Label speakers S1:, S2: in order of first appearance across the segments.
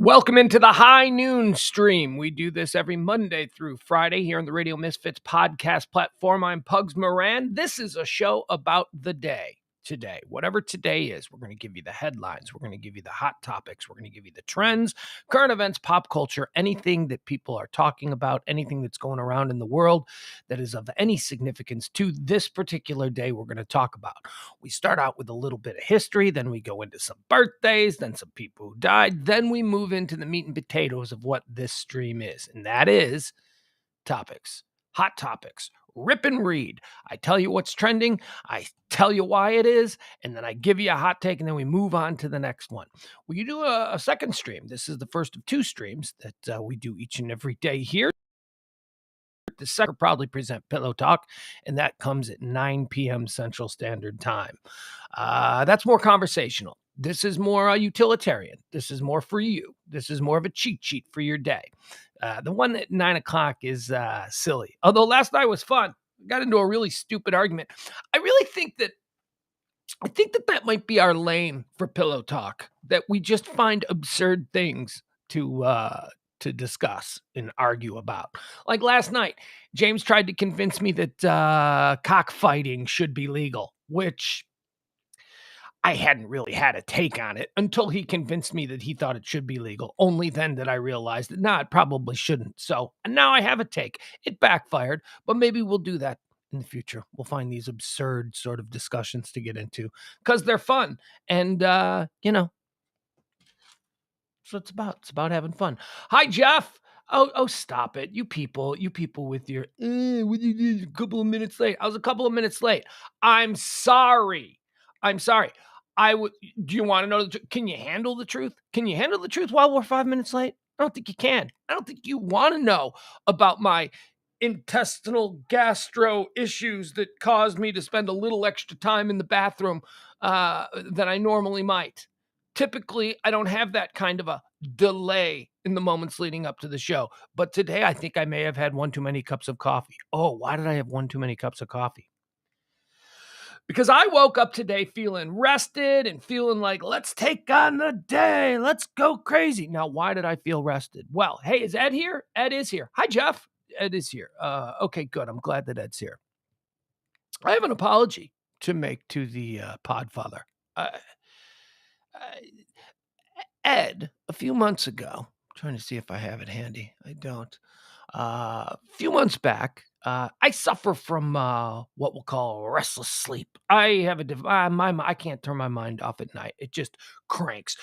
S1: Welcome into the High Noon Stream. We do this every Monday through Friday here on the Radio Misfits podcast platform. I'm Pugs Moran. This is a show about the day. Today, whatever today is, we're going to give you the headlines. We're going to give you the hot topics. We're going to give you the trends, current events, pop culture, anything that people are talking about, anything that's going around in the world that is of any significance to this particular day we're going to talk about. We start out with a little bit of history, then we go into some birthdays, then some people who died, then we move into the meat and potatoes of what this stream is, and that is topics, hot topics. Rip and read. I tell you what's trending. I tell you why it is. And then I give you a hot take. And then we move on to the next one. We do a second stream. This is the first of two streams that we do each and every day here. The second proudly present Pillow Talk. And that comes at 9 p.m. Central Standard Time. That's more conversational. This is more utilitarian. This is more for you. This is more of a cheat sheet for your day. The one at 9 o'clock is silly. Although last night was fun. Got into a really stupid argument. I really think that might be our lane for Pillow Talk. That we just find absurd things to discuss and argue about. Like last night, James tried to convince me that cockfighting should be legal, which I hadn't really had a take on it until he convinced me that he thought it should be legal. Only then did I realize that, it probably shouldn't. So now I have a take. It backfired, but maybe we'll do that in the future. We'll find these absurd sort of discussions to get into because they're fun. And, that's what it's about. It's about having fun. Hi, Jeff. Oh, stop it. You people with your, a couple of minutes late. I was a couple of minutes late. I'm sorry. Do you want to know can you handle the truth? Can you handle the truth while we're 5 minutes late? I don't think you can. I don't think you want to know about my intestinal gastro issues that caused me to spend a little extra time in the bathroom than I normally might. Typically, I don't have that kind of a delay in the moments leading up to the show. But today, I think I may have had one too many cups of coffee. Oh, why did I have one too many cups of coffee? Because I woke up today feeling rested and feeling like, let's take on the day. Let's go crazy. Now, why did I feel rested? Well, hey, is Ed here? Ed is here. Hi, Jeff. Ed is here. Okay, good. I'm glad that Ed's here. I have an apology to make to the Podfather. Ed, a few months ago, I'm trying to see if I have it handy. I don't. A few months back, I suffer from what we'll call restless sleep. I have I can't turn my mind off at night. It just cranks.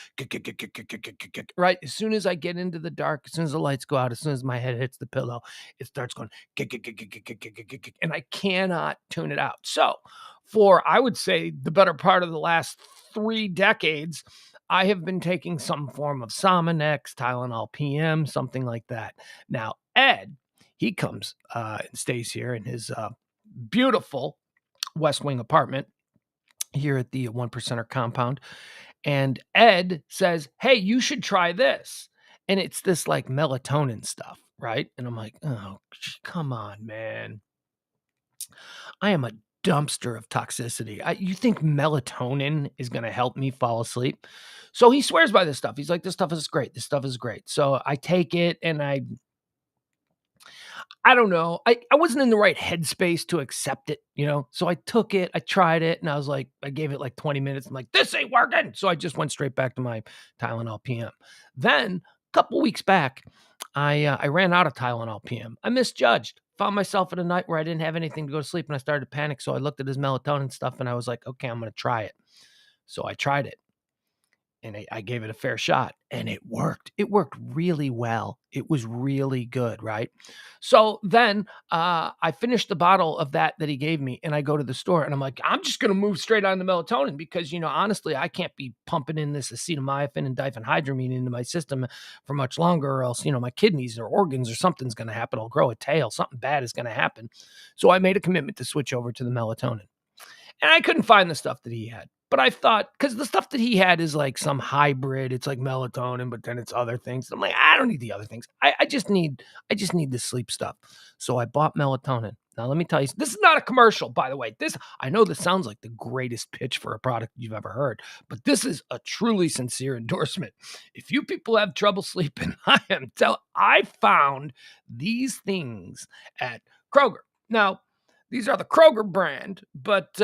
S1: Right? As soon as I get into the dark, as soon as the lights go out, as soon as my head hits the pillow, it starts going and I cannot tune it out. So for, I would say, the better part of the last 3 decades, I have been taking some form of Somanex, Tylenol PM, something like that. Now, Ed, he comes and stays here in his beautiful West Wing apartment here at the One Percenter compound. And Ed says, hey, you should try this. And it's this like melatonin stuff, right? And I'm like, oh, come on, man. I am a dumpster of toxicity. You think melatonin is going to help me fall asleep? So he swears by this stuff. He's like, this stuff is great. This stuff is great. So I take it and I don't know. I wasn't in the right headspace to accept it, So I took it, I tried it, and I was like, I gave it like 20 minutes. I'm like, this ain't working. So I just went straight back to my Tylenol PM. Then a couple weeks back, I ran out of Tylenol PM. I misjudged. Found myself at a night where I didn't have anything to go to sleep, and I started to panic. So I looked at his melatonin stuff, and I was like, okay, I'm going to try it. So I tried it. And I gave it a fair shot, and it worked. It worked really well. It was really good, right? So then I finished the bottle of that he gave me, and I go to the store, and I'm like, I'm just going to move straight on the melatonin because, honestly, I can't be pumping in this acetaminophen and diphenhydramine into my system for much longer, or else, my kidneys or organs or something's going to happen. I'll grow a tail. Something bad is going to happen. So I made a commitment to switch over to the melatonin. And I couldn't find the stuff that he had. But I thought, because the stuff that he had is like some hybrid, it's like melatonin, but then it's other things. I'm like, I don't need the other things. I just need the sleep stuff. So I bought melatonin. Now let me tell you, this is not a commercial, by the way. I know this sounds like the greatest pitch for a product you've ever heard, but this is a truly sincere endorsement. If you people have trouble sleeping, I found these things at Kroger. Now, these are the Kroger brand, but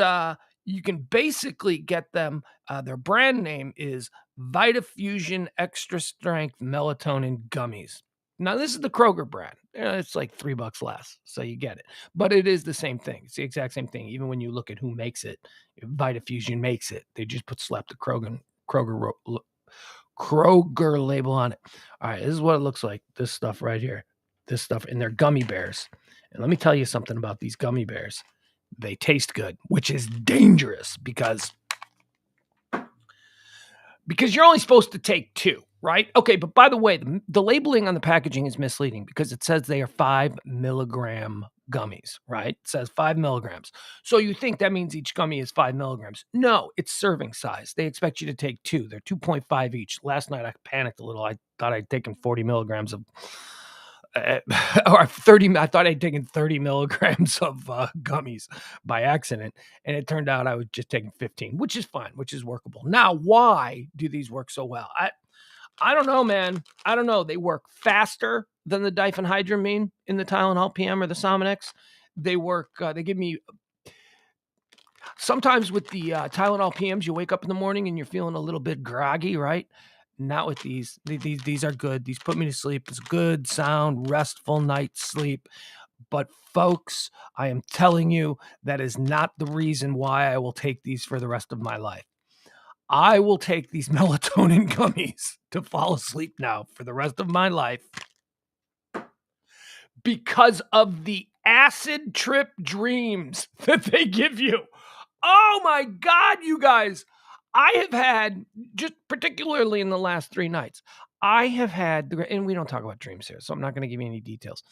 S1: you can basically get them. Their brand name is VitaFusion Extra Strength Melatonin Gummies. Now, this is the Kroger brand. It's like $3 less, so you get it. But it is the same thing. It's the exact same thing. Even when you look at who makes it, VitaFusion makes it. They just slapped the Kroger label on it. All right, this is what it looks like. This stuff right here. This stuff, and they're gummy bears. And let me tell you something about these gummy bears. They taste good, which is dangerous because you're only supposed to take 2, right? Okay, but by the way, the labeling on the packaging is misleading because it says they are 5 milligram gummies, right? It says 5 milligrams. So you think that means each gummy is 5 milligrams. No, it's serving size. They expect you to take 2. They're 2.5 each. Last night I panicked a little. I thought I'd taken 40 milligrams of or 30. I thought I'd taken 30 milligrams of gummies by accident, and it turned out I was just taking 15, which is fine, which is workable. Now, why do these work so well? I don't know, man. I don't know. They work faster than the diphenhydramine in the Tylenol PM or the Sominex. They work. They give me. Sometimes with the Tylenol PMs, you wake up in the morning and you're feeling a little bit groggy, right? Not with these. These are good. These put me to sleep. It's good, sound, restful night's sleep. But folks, I am telling you, that is not the reason why I will take these for the rest of my life. I will take these melatonin gummies to fall asleep now for the rest of my life because of the acid trip dreams that they give you. Oh my God, you guys. I have had, just particularly in the last 3 nights, I have had, and we don't talk about dreams here, so I'm not going to give you any details,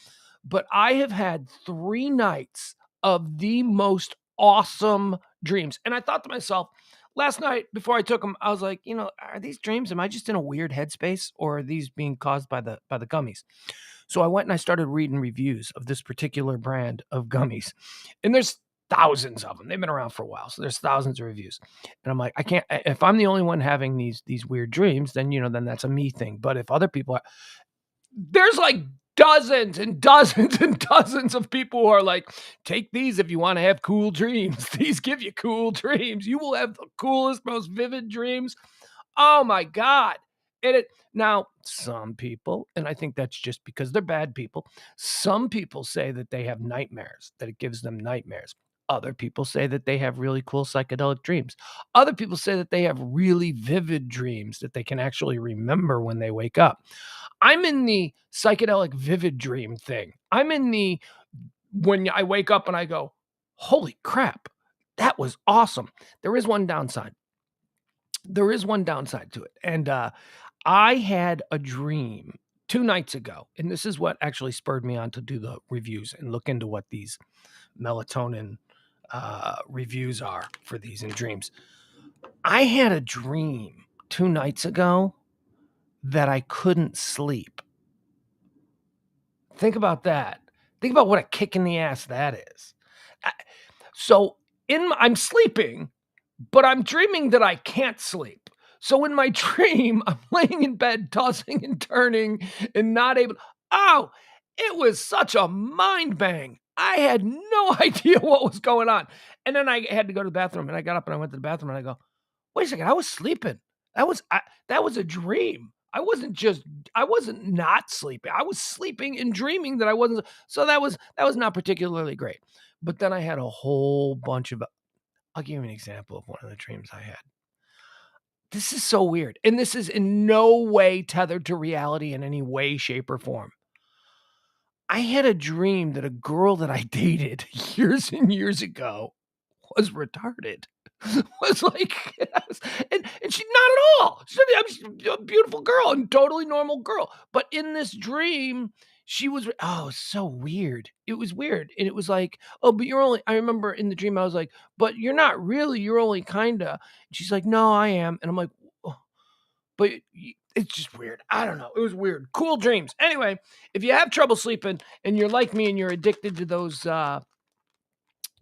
S1: but I have had 3 nights of the most awesome dreams. And I thought to myself, last night before I took them, I was like, are these dreams? Am I just in a weird headspace, or are these being caused by the gummies? So I went and I started reading reviews of this particular brand of gummies, and there's thousands of them. They've been around for a while, so there's thousands of reviews. And I'm like, I can't. If I'm the only one having these weird dreams, then then that's a me thing. But if other people are, there's like dozens and dozens and dozens of people who are like, take these if you want to have cool dreams. These give you cool dreams. You will have the coolest, most vivid dreams. Oh my God. Now, some people, and I think that's just because they're bad people, some people say that they have nightmares, that it gives them nightmares. Other people say that they have really cool psychedelic dreams. Other people say that they have really vivid dreams that they can actually remember when they wake up. I'm in the psychedelic vivid dream thing. I'm in the, when I wake up and I go, holy crap, that was awesome. There is one downside. There is one downside to it. And I had a dream 2 nights ago, and this is what actually spurred me on to do the reviews and look into what these melatonin reviews are for these in dreams. I had a dream 2 nights ago that I couldn't sleep. Think about that. Think about what a kick in the ass that is. So I'm sleeping, but I'm dreaming that I can't sleep. So in my dream, I'm laying in bed, tossing and turning and not able. Oh, it was such a mind bang. I had no idea what was going on. And then I had to go to the bathroom, and I got up and I went to the bathroom and I go, wait a second, I was sleeping. That was a dream. I wasn't not sleeping. I was sleeping and dreaming that I wasn't. So that was not particularly great. But then I had a whole bunch of, I'll give you an example of one of the dreams I had. This is so weird. And this is in no way tethered to reality in any way, shape, or form. I had a dream that a girl that I dated years and years ago was retarded. Was like, and she not at all. She's a beautiful girl and totally normal girl. But in this dream, She was, so weird. It was weird. And it was like, oh, but you're only, I remember in the dream, I was like, but you're not really, you're only kinda. And she's like, no, I am. And I'm like, oh, but it's just weird. I don't know. It was weird. Cool dreams. Anyway, if you have trouble sleeping and you're like me and you're addicted to those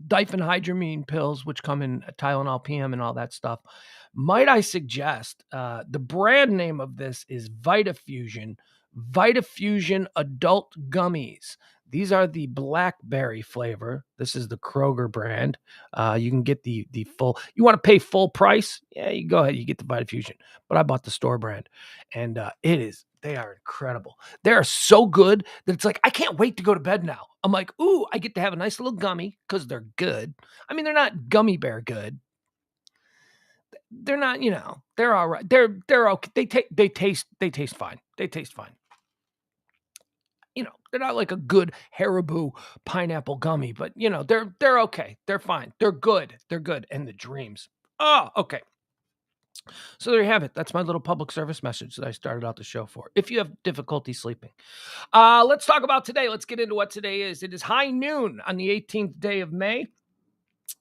S1: diphenhydramine pills, which come in Tylenol PM and all that stuff, might I suggest the brand name of this is Vitafusion Adult Gummies. These are the blackberry flavor. This is the Kroger brand. You can get the full. You want to pay full price? Yeah, you go ahead. You get the Vitafusion. But I bought the store brand, and they are incredible. They are so good that it's like I can't wait to go to bed now. I'm like, ooh, I get to have a nice little gummy because they're good. I mean, they're not gummy bear good. They're not, they're all right. They're okay. They taste fine. They taste fine. They're not like a good Haribo pineapple gummy, but they're okay. They're fine. They're good. They're good. And the dreams. Oh, okay. So there you have it. That's my little public service message that I started out the show for. If you have difficulty sleeping. Let's talk about today. Let's get into what today is. It is high noon on the 18th day of May.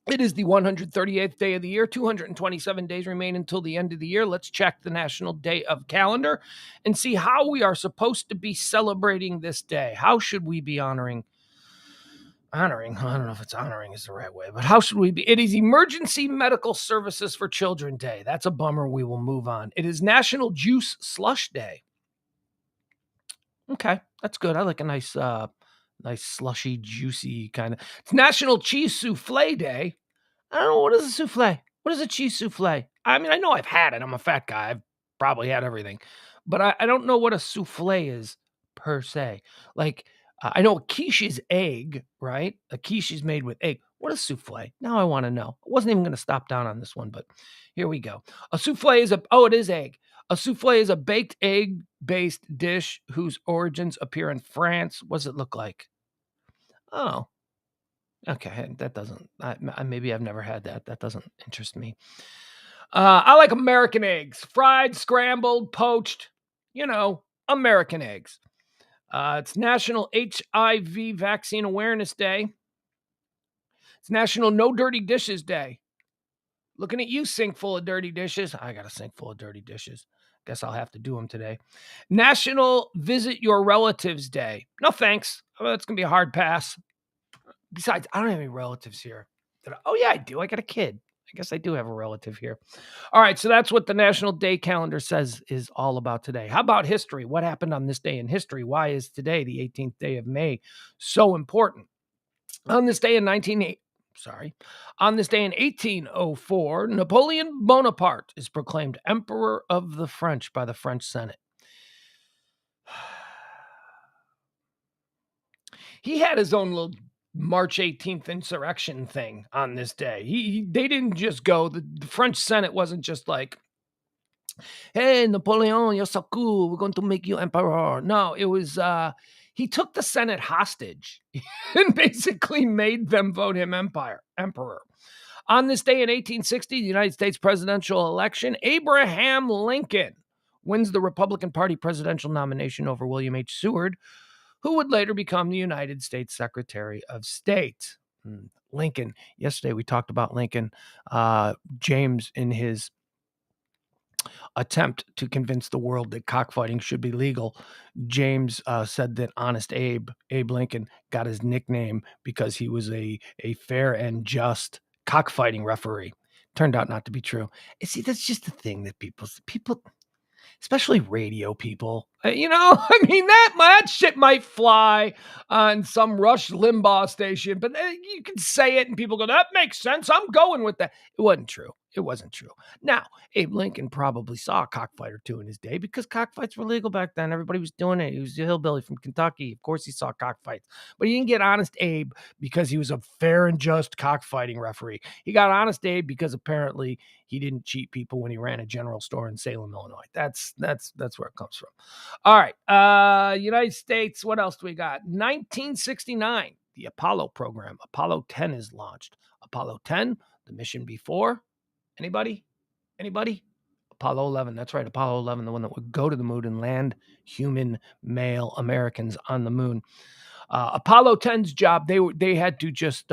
S1: It is the 138th day of the year. 227 days remain until the end of the year. Let's check the National Day of Calendar and see how we are supposed to be celebrating this day. How should we be honoring? I don't know if it's honoring is the right way, but how should we be? It is Emergency Medical Services for Children Day. That's a bummer. We will move on. It is National Juice Slush Day. Okay, that's good. I like a nice slushy, juicy kind of. It's National Cheese Souffle Day. I don't know, what is a souffle? What is a cheese souffle? I mean, I know I've had it. I'm a fat guy. I've probably had everything, but I don't know what a souffle is per se. Like, I know a quiche is egg, right? A quiche is made with egg. What is souffle? Now I want to know. I wasn't even going to stop down on this one, but here we go. A souffle is it is egg. A souffle is a baked egg-based dish whose origins appear in France. What does it look like? Oh, okay. That doesn't, maybe I've never had that. That doesn't interest me. I like American eggs, fried, scrambled, poached, American eggs. It's National HIV Vaccine Awareness Day. It's National No Dirty Dishes Day. Looking at you, sink full of dirty dishes. I got a sink full of dirty dishes. Guess I'll have to do them today. National Visit Your Relatives Day. No thanks. That's going to be a hard pass. Besides, I don't have any relatives here. Oh, yeah, I do. I got a kid. I guess I do have a relative here. All right, so that's what the National Day calendar says is all about today. How about history? What happened on this day in history? Why is today, the 18th day of May, so important? On this day in 1804, Napoleon Bonaparte is proclaimed Emperor of the French by the French Senate. He had his own little March 18th insurrection thing on this day. They didn't just go, the French Senate wasn't just like, hey, Napoleon, you're so cool. We're going to make you emperor. No, it was, he took the Senate hostage and basically made them vote him emperor. On this day in 1860, the United States presidential election, Abraham Lincoln wins the Republican Party presidential nomination over William H. Seward, who would later become the United States Secretary of State. Lincoln. Yesterday we talked about Lincoln. James, in his attempt to convince the world that cockfighting should be legal, James said that Honest Abe Lincoln, got his nickname because he was a fair and just cockfighting referee. Turned out not to be true. See, that's just the thing that people, especially radio people, I mean, that shit might fly on some Rush Limbaugh station, but you can say it and people go, that makes sense. I'm going with that. It wasn't true. It wasn't true. Now, Abe Lincoln probably saw a cockfight or two in his day because cockfights were legal back then. Everybody was doing it. He was a hillbilly from Kentucky. Of course he saw cockfights, but he didn't get Honest Abe because he was a fair and just cockfighting referee. He got Honest Abe because apparently he didn't cheat people when he ran a general store in Salem, Illinois. That's where it comes from. All right. United States. What else do we got? 1969, the Apollo program. Apollo 10 is launched. Apollo 10, the mission before. Anybody? Apollo 11. That's right, Apollo 11, the one that would go to the moon and land human male Americans on the moon. Apollo 10's job, they had to just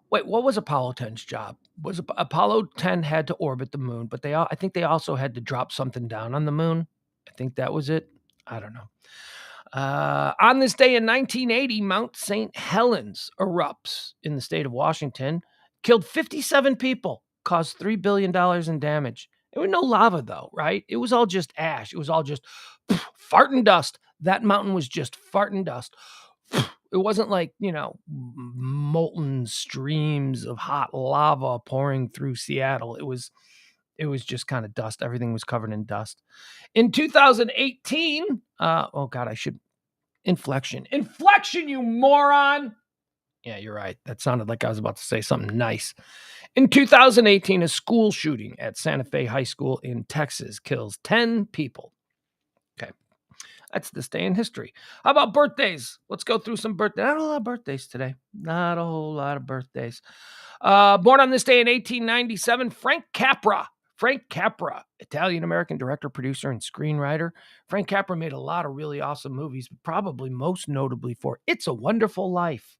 S1: wait. What was Apollo 10's job? Was Apollo 10 had to orbit the moon, but I think they also had to drop something down on the moon. I think that was it. I don't know. On this day in 1980, Mount St. Helens erupts in the state of Washington, killed 57 people, caused $3 billion in damage. There was no lava, though, right? It was all just ash. It was all just fart and dust. That mountain was just fart and dust. It wasn't like, molten streams of hot lava pouring through Seattle. It was just kind of dust. Everything was covered in dust. In 2018, oh God, inflection, you moron. Yeah, you're right. That sounded like I was about to say something nice. In 2018, a school shooting at Santa Fe High School in Texas kills 10 people. Okay. That's this day in history. How about birthdays? Let's go through some birthdays. Not a lot of birthdays today. Not a whole lot of birthdays. Born on this day in 1897, Frank Capra. Frank Capra, Italian-American director, producer, and screenwriter. Frank Capra made a lot of really awesome movies, but probably most notably for It's a Wonderful Life.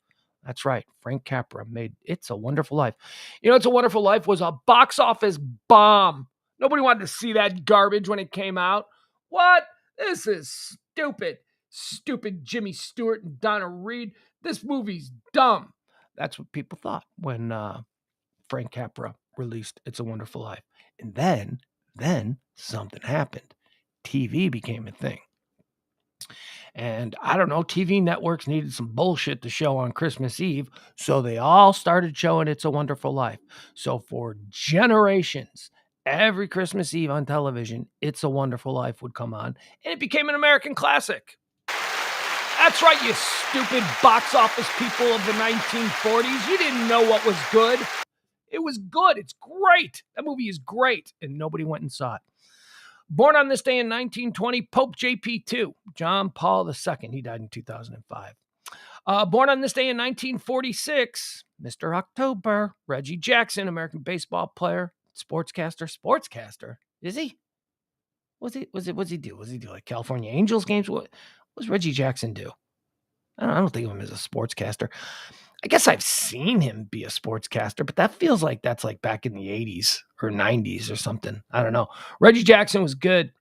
S1: That's right. Frank Capra made It's a Wonderful Life. It's a Wonderful Life was a box office bomb. Nobody wanted to see that garbage when it came out. What? This is stupid. Stupid Jimmy Stewart and Donna Reed. This movie's dumb. That's what people thought when Frank Capra released It's a Wonderful Life. And then something happened. TV became a thing. And I don't know, TV networks needed some bullshit to show on Christmas Eve, so they all started showing It's a Wonderful Life. So for generations, every Christmas Eve on television, It's a Wonderful Life would come on, and it became an American classic. That's right, you stupid box office people of the 1940s. You didn't know what was good. It was good. It's great. That movie is great. And nobody went and saw it. Born on this day in 1920, Pope JP2, John Paul II. He died in 2005. Born on this day in 1946, Mr. October, Reggie Jackson, American baseball player, sportscaster. Is he? What's he do? Was he do like California Angels games? What does Reggie Jackson do? I don't think of him as a sportscaster. I guess I've seen him be a sportscaster, but that feels like that's like back in the 80s or 90s or something. I don't know. Reggie Jackson was good.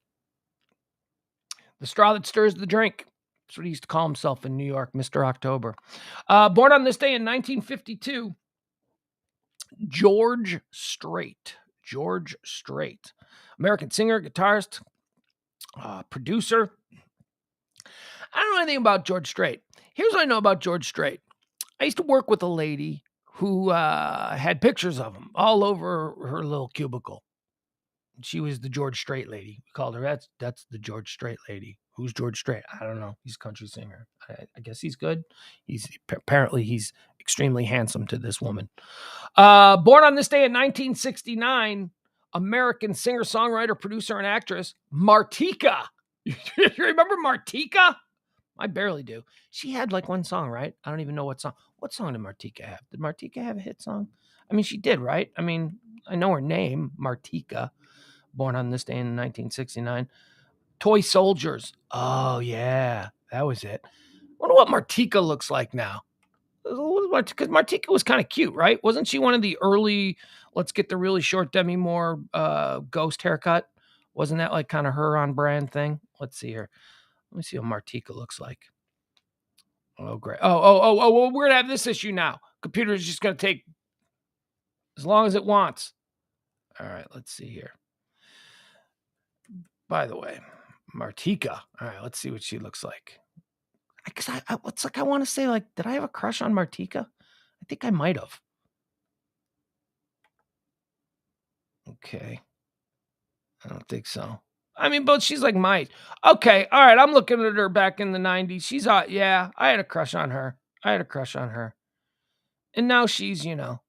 S1: The straw that stirs the drink. That's what he used to call himself in New York, Mr. October. Born on this day in 1952, George Strait. American singer, guitarist, producer. I don't know anything about George Strait. Here's what I know about George Strait. I used to work with a lady who had pictures of him all over her little cubicle. She was the George Strait lady. We called her, that's the George Strait lady. Who's George Strait? I don't know. He's a country singer. I guess he's good. Apparently he's extremely handsome to this woman. Born on this day in 1969, American singer, songwriter, producer, and actress, Martika. You remember Martika? I barely do. She had like one song, right? I don't even know what song. What song did Martika have? Did Martika have a hit song? I mean, she did, right? I mean, I know her name, Martika. Born on this day in 1969. Toy Soldiers. Oh, yeah. That was it. I wonder what Martika looks like now. Because Martika was kind of cute, right? Wasn't she one of the early, let's get the really short Demi Moore ghost haircut? Wasn't that like kind of her on brand thing? Let's see here. Let me see what Martika looks like. Oh, great. Oh, we're going to have this issue now. Computer is just going to take as long as it wants. All right, let's see here. By the way, Martika. All right, let's see what she looks like. Because I want to say, like, did I have a crush on Martika? I think I might have. Okay. I don't think so. I mean, but she's like my... Okay, all right, I'm looking at her back in the 90s. She's hot. Yeah, I had a crush on her. And now she's, now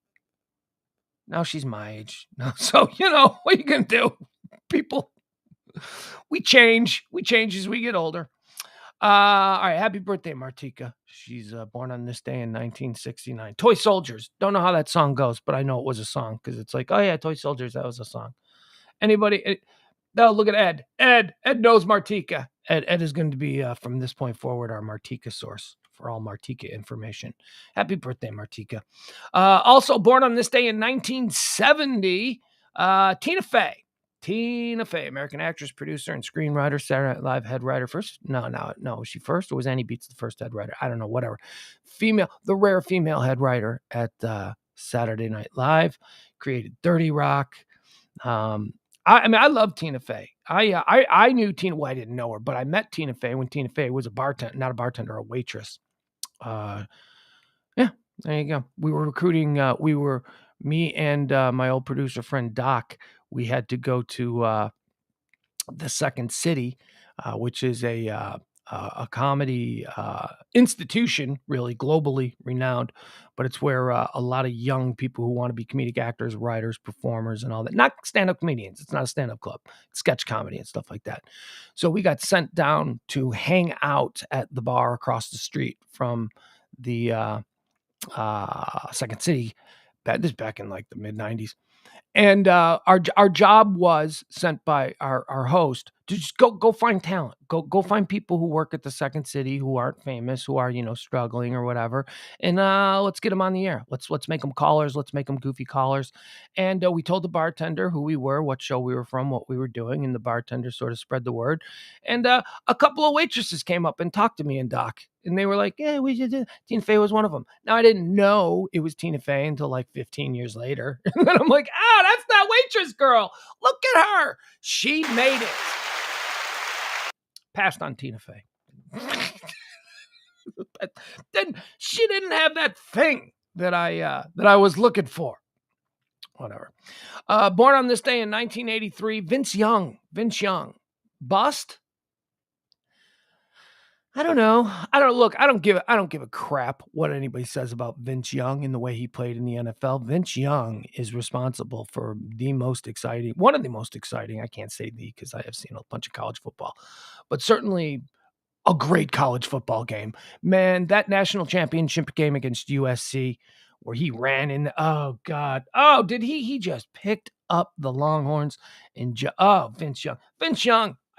S1: she's my age. So, what are you going to do? People, we change. We change as we get older. All right, happy birthday, Martika. She's born on this day in 1969. Toy Soldiers. Don't know how that song goes, but I know it was a song because it's like, oh yeah, Toy Soldiers, that was a song. Anybody? No, look at Ed. Ed knows Martika. Ed is going to be, from this point forward, our Martika source for all Martika information. Happy birthday, Martika. Also born on this day in 1970, Tina Fey. Tina Fey, American actress, producer, and screenwriter, Saturday Night Live head writer. First, no, was she first, or was Annie Beats the first head writer? I don't know, whatever. The rare female head writer at Saturday Night Live. Created 30 Rock. I love Tina Fey. I knew Tina. Well, I didn't know her, but I met Tina Fey when Tina Fey was a bartender, not a bartender, a waitress. Yeah, there you go. We were recruiting. Me and my old producer friend Doc. We had to go to the Second City, which is a comedy institution, really globally renowned, but it's where a lot of young people who want to be comedic actors, writers, performers, and all that. Not stand-up comedians. It's not a stand-up club. It's sketch comedy and stuff like that. So we got sent down to hang out at the bar across the street from the Second City. This back in like the mid 90s. And our job was sent by our host to just go find talent, go find people who work at the Second City who aren't famous, who are struggling or whatever, and let's get them on the air. Let's make them callers. Let's make them goofy callers. And we told the bartender who we were, what show we were from, what we were doing, and the bartender sort of spread the word. And a couple of waitresses came up and talked to me and Doc. And they were like, yeah, we did. Tina Fey was one of them. Now, I didn't know it was Tina Fey until like 15 years later. And then I'm like, that's that waitress girl. Look at her. She made it. Passed on Tina Fey. But then she didn't have that thing that I was looking for. Whatever. Born on this day in 1983, Vince Young. Bust? I don't know. I don't give a crap what anybody says about Vince Young and the way he played in the NFL. Vince Young is responsible for one of the most exciting, I can't say because I have seen a bunch of college football, but certainly a great college football game. Man, that national championship game against USC where he ran in oh God. Oh, did he just picked up the Longhorns and Vince Young.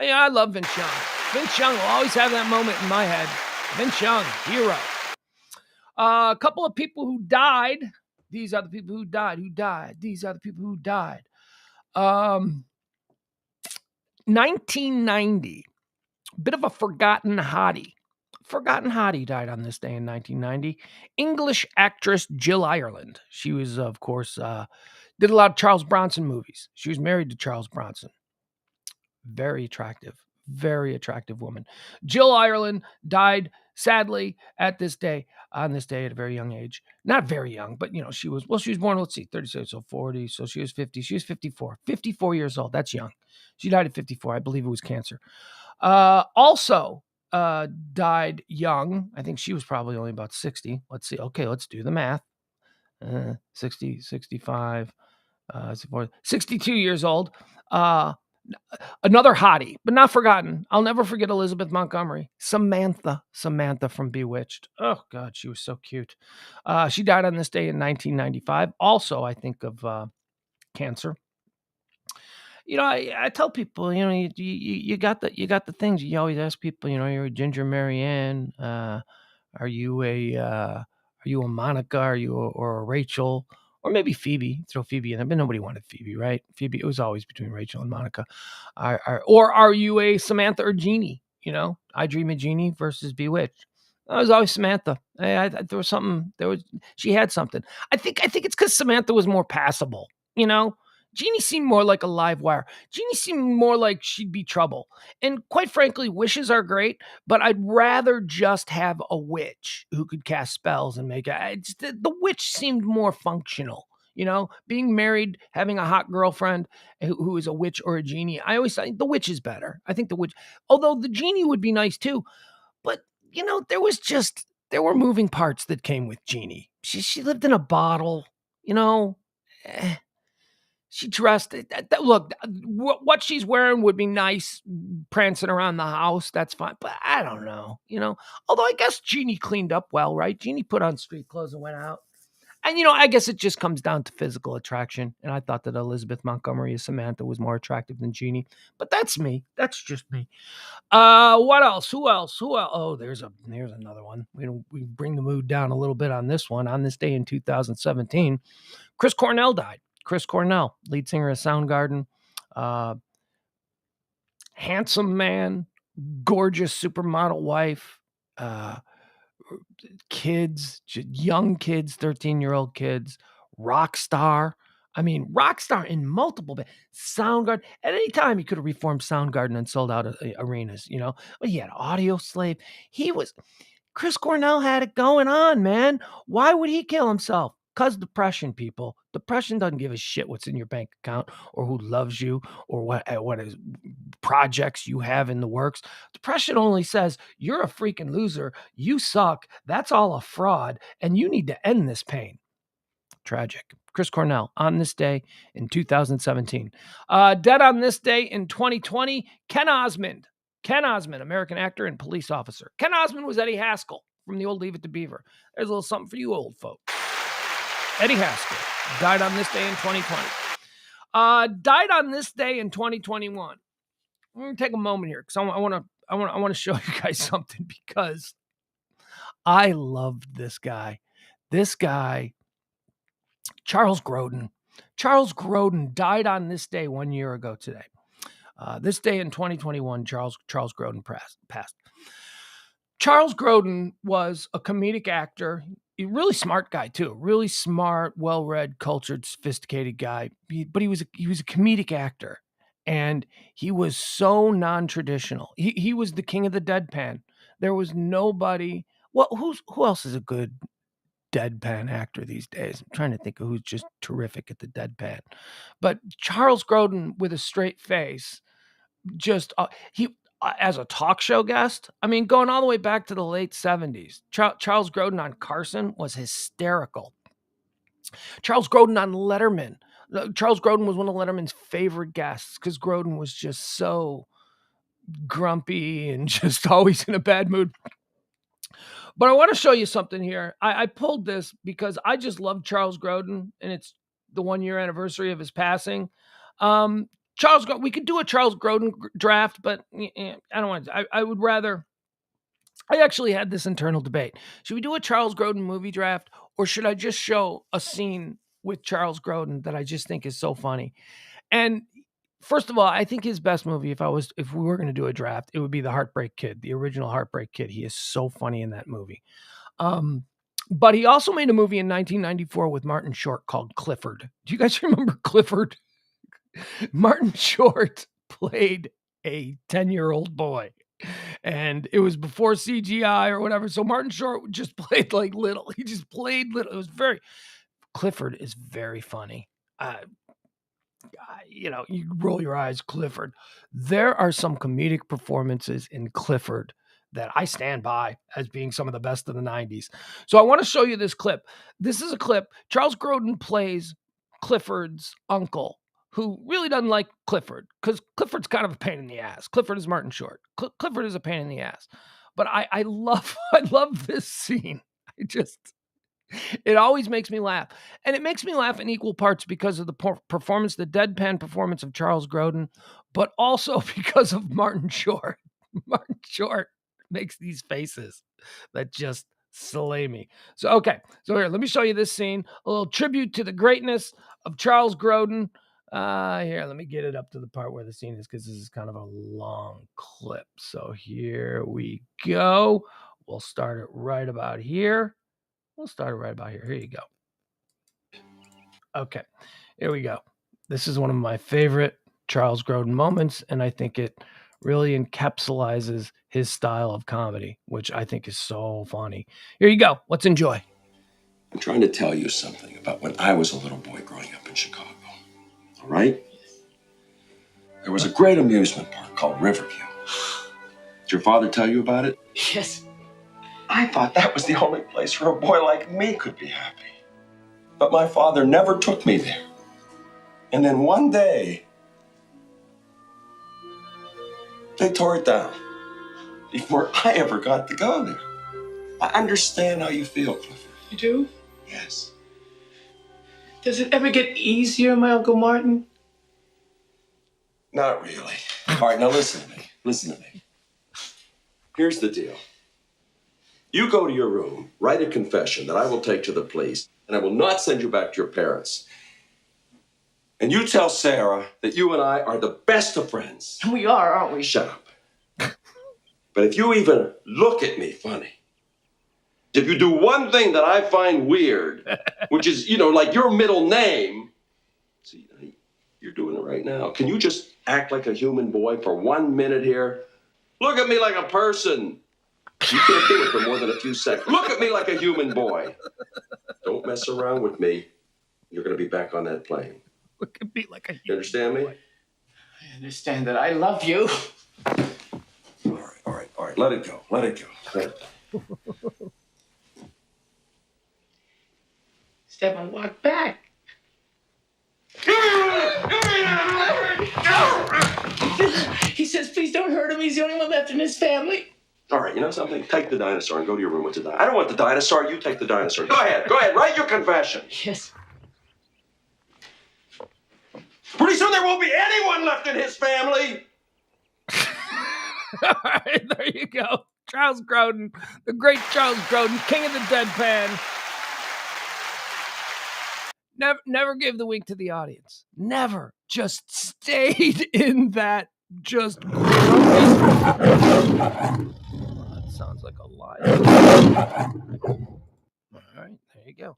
S1: Yeah, I love Vince Young. Vince Young will always have that moment in my head. Vince Young, hero. A couple of people who died. These are the people who died. These are the people who died. 1990. Bit of a forgotten hottie. Died on this day in 1990. English actress Jill Ireland. She was, of course, did a lot of Charles Bronson movies. She was married to Charles Bronson. Very attractive woman. Jill Ireland died sadly on this day at a very young age. Not very young, but she was born, 36, so 40, so she was 50. She was 54 years old. That's young. She died at 54. I believe it was cancer. Also died young. I think she was probably only about 60. Let's see. Okay, let's do the math. 60, 65, 62 years old. Another hottie, but not forgotten. I'll never forget Elizabeth Montgomery. Samantha from Bewitched. Oh, God, she was so cute. She died on this day in 1995. Also, I think of cancer. I tell people, you got the things. You always ask people, you're a Ginger Marianne. Are you a Monica? Are you or a Rachel? Or maybe Phoebe. Throw Phoebe in there, but nobody wanted Phoebe, right? Phoebe, it was always between Rachel and Monica. Or are you a Samantha or Jeannie? I Dream of Jeannie versus Bewitched. I was always Samantha. There was something. She had something. I think it's because Samantha was more passable. Jeannie seemed more like a live wire. Jeannie seemed more like she'd be trouble. And quite frankly, wishes are great, but I'd rather just have a witch who could cast spells and make the witch seemed more functional. Being married, having a hot girlfriend who is a witch or a genie. I always think the witch is better. I think the witch, although the genie would be nice too. But, there were moving parts that came with Jeannie. She lived in a bottle, She dressed. Look, what she's wearing would be nice, prancing around the house. That's fine, but I don't know. Although I guess Jeannie cleaned up well, right? Jeannie put on street clothes and went out. And, I guess it just comes down to physical attraction. And I thought that Elizabeth Montgomery as Samantha was more attractive than Jeannie. But that's me. That's just me. What else? Who else? Oh, there's another one. We bring the mood down a little bit on this one. On this day in 2017, Chris Cornell died. Chris Cornell, lead singer of Soundgarden, handsome man, gorgeous supermodel wife, kids, young kids, 13-year-old kids, rock star. I mean, rock star in multiple bands. Soundgarden. At any time, he could have reformed Soundgarden and sold out arenas, But he had Audio Slave. Chris Cornell had it going on, man. Why would he kill himself? Because depression, people. Depression doesn't give a shit what's in your bank account or who loves you or what is projects you have in the works. Depression only says you're a freaking loser. You suck. That's all a fraud. And you need to end this pain. Tragic. Chris Cornell on this day in 2017. Dead on this day in 2020, Ken Osmond. Ken Osmond, American actor and police officer. Ken Osmond was Eddie Haskell from the old Leave It to Beaver. There's a little something for you old folk. Eddie Haskell died on this day in 2020. Died on this day in 2021. I'm going to take a moment here because I want to show you guys something because I loved this guy. This guy, Charles Grodin. Charles Grodin died on this day 1 year ago today. This day in 2021, Charles Grodin passed. Charles Grodin was a comedic actor, a really smart guy too, really smart, well-read, cultured, sophisticated guy. But he was a comedic actor, and he was so non-traditional. He was the king of the deadpan. There was nobody. Well, who else is a good deadpan actor these days? I'm trying to think of who's just terrific at the deadpan. But Charles Grodin with a straight face, just as a talk show guest, I mean, going all the way back to the late 70s, Charles Grodin on Carson was hysterical. Charles Grodin on Letterman. Charles Grodin was one of Letterman's favorite guests because Grodin was just so grumpy and just always in a bad mood. But I want to show you something here. I pulled this because I just love Charles Grodin, and it's the 1 year anniversary of his passing. We could do a Charles Grodin draft, but I don't want to. I would rather. I actually had this internal debate. Should we do a Charles Grodin movie draft, or should I just show a scene with Charles Grodin that I just think is so funny? And first of all, I think his best movie, if we were going to do a draft, it would be The Heartbreak Kid, the original Heartbreak Kid. He is so funny in that movie. But he also made a movie in 1994 with Martin Short called Clifford. Do you guys remember Clifford? Martin Short played a 10-year-old boy, and it was before CGI or whatever. So Martin Short just played like little. He just played little. It was Clifford is very funny. You roll your eyes, Clifford. There are some comedic performances in Clifford that I stand by as being some of the best of the 90s. So I want to show you this clip. This is a clip. Charles Grodin plays Clifford's uncle, who really doesn't like Clifford because Clifford's kind of a pain in the ass. Clifford is Martin Short. Clifford is a pain in the ass. But I love this scene. It always makes me laugh. And it makes me laugh in equal parts because of the performance, the deadpan performance of Charles Grodin, but also because of Martin Short. Martin Short makes these faces that just slay me. So here, let me show you this scene. A little tribute to the greatness of Charles Grodin. Here, let me get it up to the part where the scene is because this is kind of a long clip. So here we go. We'll start it right about here. Here you go. Okay, here we go. This is one of my favorite Charles Grodin moments, and I think it really encapsulates his style of comedy, which I think is so funny. Here you go. Let's enjoy.
S2: I'm trying to tell you something about when I was a little boy growing up in Chicago. All right? There was a great amusement park called Riverview. Did your father tell you about it?
S3: Yes.
S2: I thought that was the only place where a boy like me could be happy. But my father never took me there. And then one day, they tore it down before I ever got to go there. I understand how you feel, Clifford.
S3: You do?
S2: Yes.
S3: Does it ever get easier, my Uncle Martin?
S2: Not really. All right, now listen to me. Listen to me. Here's the deal. You go to your room, write a confession that I will take to the police, and I will not send you back to your parents. And you tell Sarah that you and I are the best of friends.
S3: We are, aren't we?
S2: Shut up. But if you even look at me funny, if you do one thing that I find weird, which is, like your middle name, see, you're doing it right now. Can you just act like a human boy for 1 minute here? Look at me like a person. You can't do it for more than a few seconds. Look at me like a human boy. Don't mess around with me. You're going to be back on that plane.
S1: Look at me like a human
S2: You understand me?
S1: boy.
S3: I understand that I love you.
S2: All right. Let it go. Let it go.
S3: Stefan, walk back. He says, please don't hurt him. He's the only one left in his family.
S2: All right, you know something? Take the dinosaur and go to your room with the dinosaur. I don't want the dinosaur. You take the dinosaur. Go ahead. Write your confession.
S3: Yes.
S2: Pretty soon there won't be anyone left in his family.
S1: All right, there you go. Charles Grodin, the great Charles Grodin, king of the deadpan. Never gave the wink to the audience. Never. Just stayed in that just that sounds like a lie. All right, there you go.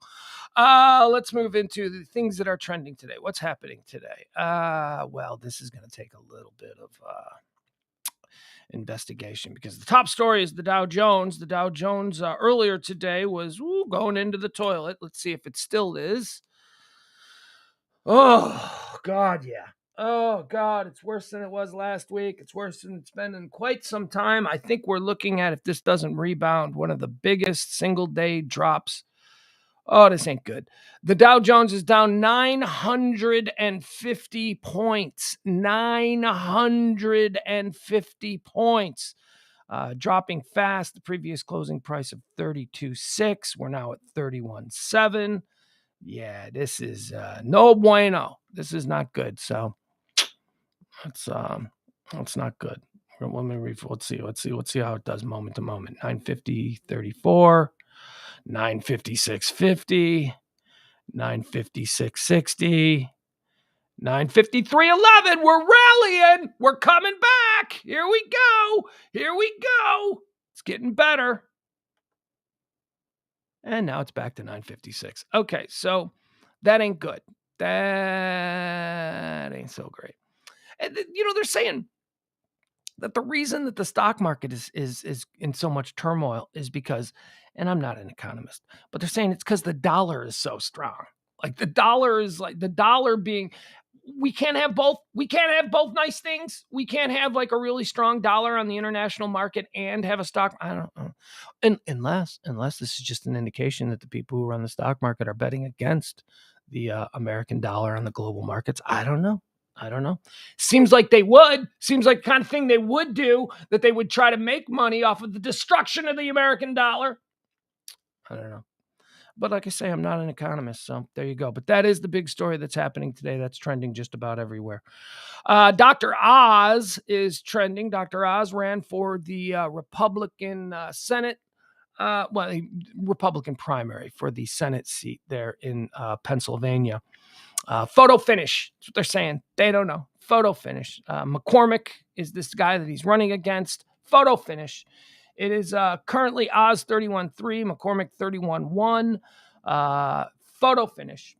S1: Let's move into the things that are trending today. What's happening today? Well, this is going to take a little bit of investigation because the top story is the Dow Jones. The Dow Jones earlier today was going into the toilet. Let's see if it still is. Oh, God, yeah. Oh, God, it's worse than it was last week. It's worse than it's been in quite some time. I think we're looking at, if this doesn't rebound, one of the biggest single-day drops. Oh, this ain't good. The Dow Jones is down 950 points. 950 points. Dropping fast. The previous closing price of 32.6. We're now at 31.7. Yeah, this is no bueno. This is not good. So that's not good. Let me read. Let's see how it does moment to moment. 950.34, 956.50, 956.60, 953.11. We're rallying. We're coming back. Here we go. It's getting better. And now it's back to 956. Okay, so that ain't good. That ain't so great. And they're saying that the reason that the stock market is in so much turmoil is because, and I'm not an economist, but they're saying it's because the dollar is so strong. Like the dollar being, we can't have both nice things. We can't have like a really strong dollar on the international market and have a stock. I don't know. And unless this is just an indication that the people who run the stock market are betting against the American dollar on the global markets. I don't know. Seems like they would. Seems like the kind of thing they would do, that they would try to make money off of the destruction of the American dollar. I don't know. But like I say, I'm not an economist, so there you go. But that is the big story that's happening today. That's trending just about everywhere. Dr. Oz is trending. Dr. Oz ran for the Republican Senate, Republican primary for the Senate seat there in Pennsylvania. Photo finish. That's what they're saying. They don't know. Photo finish. McCormick is this guy that he's running against. Photo finish. It is currently Oz 31-3, McCormick 31-1. Photo finish.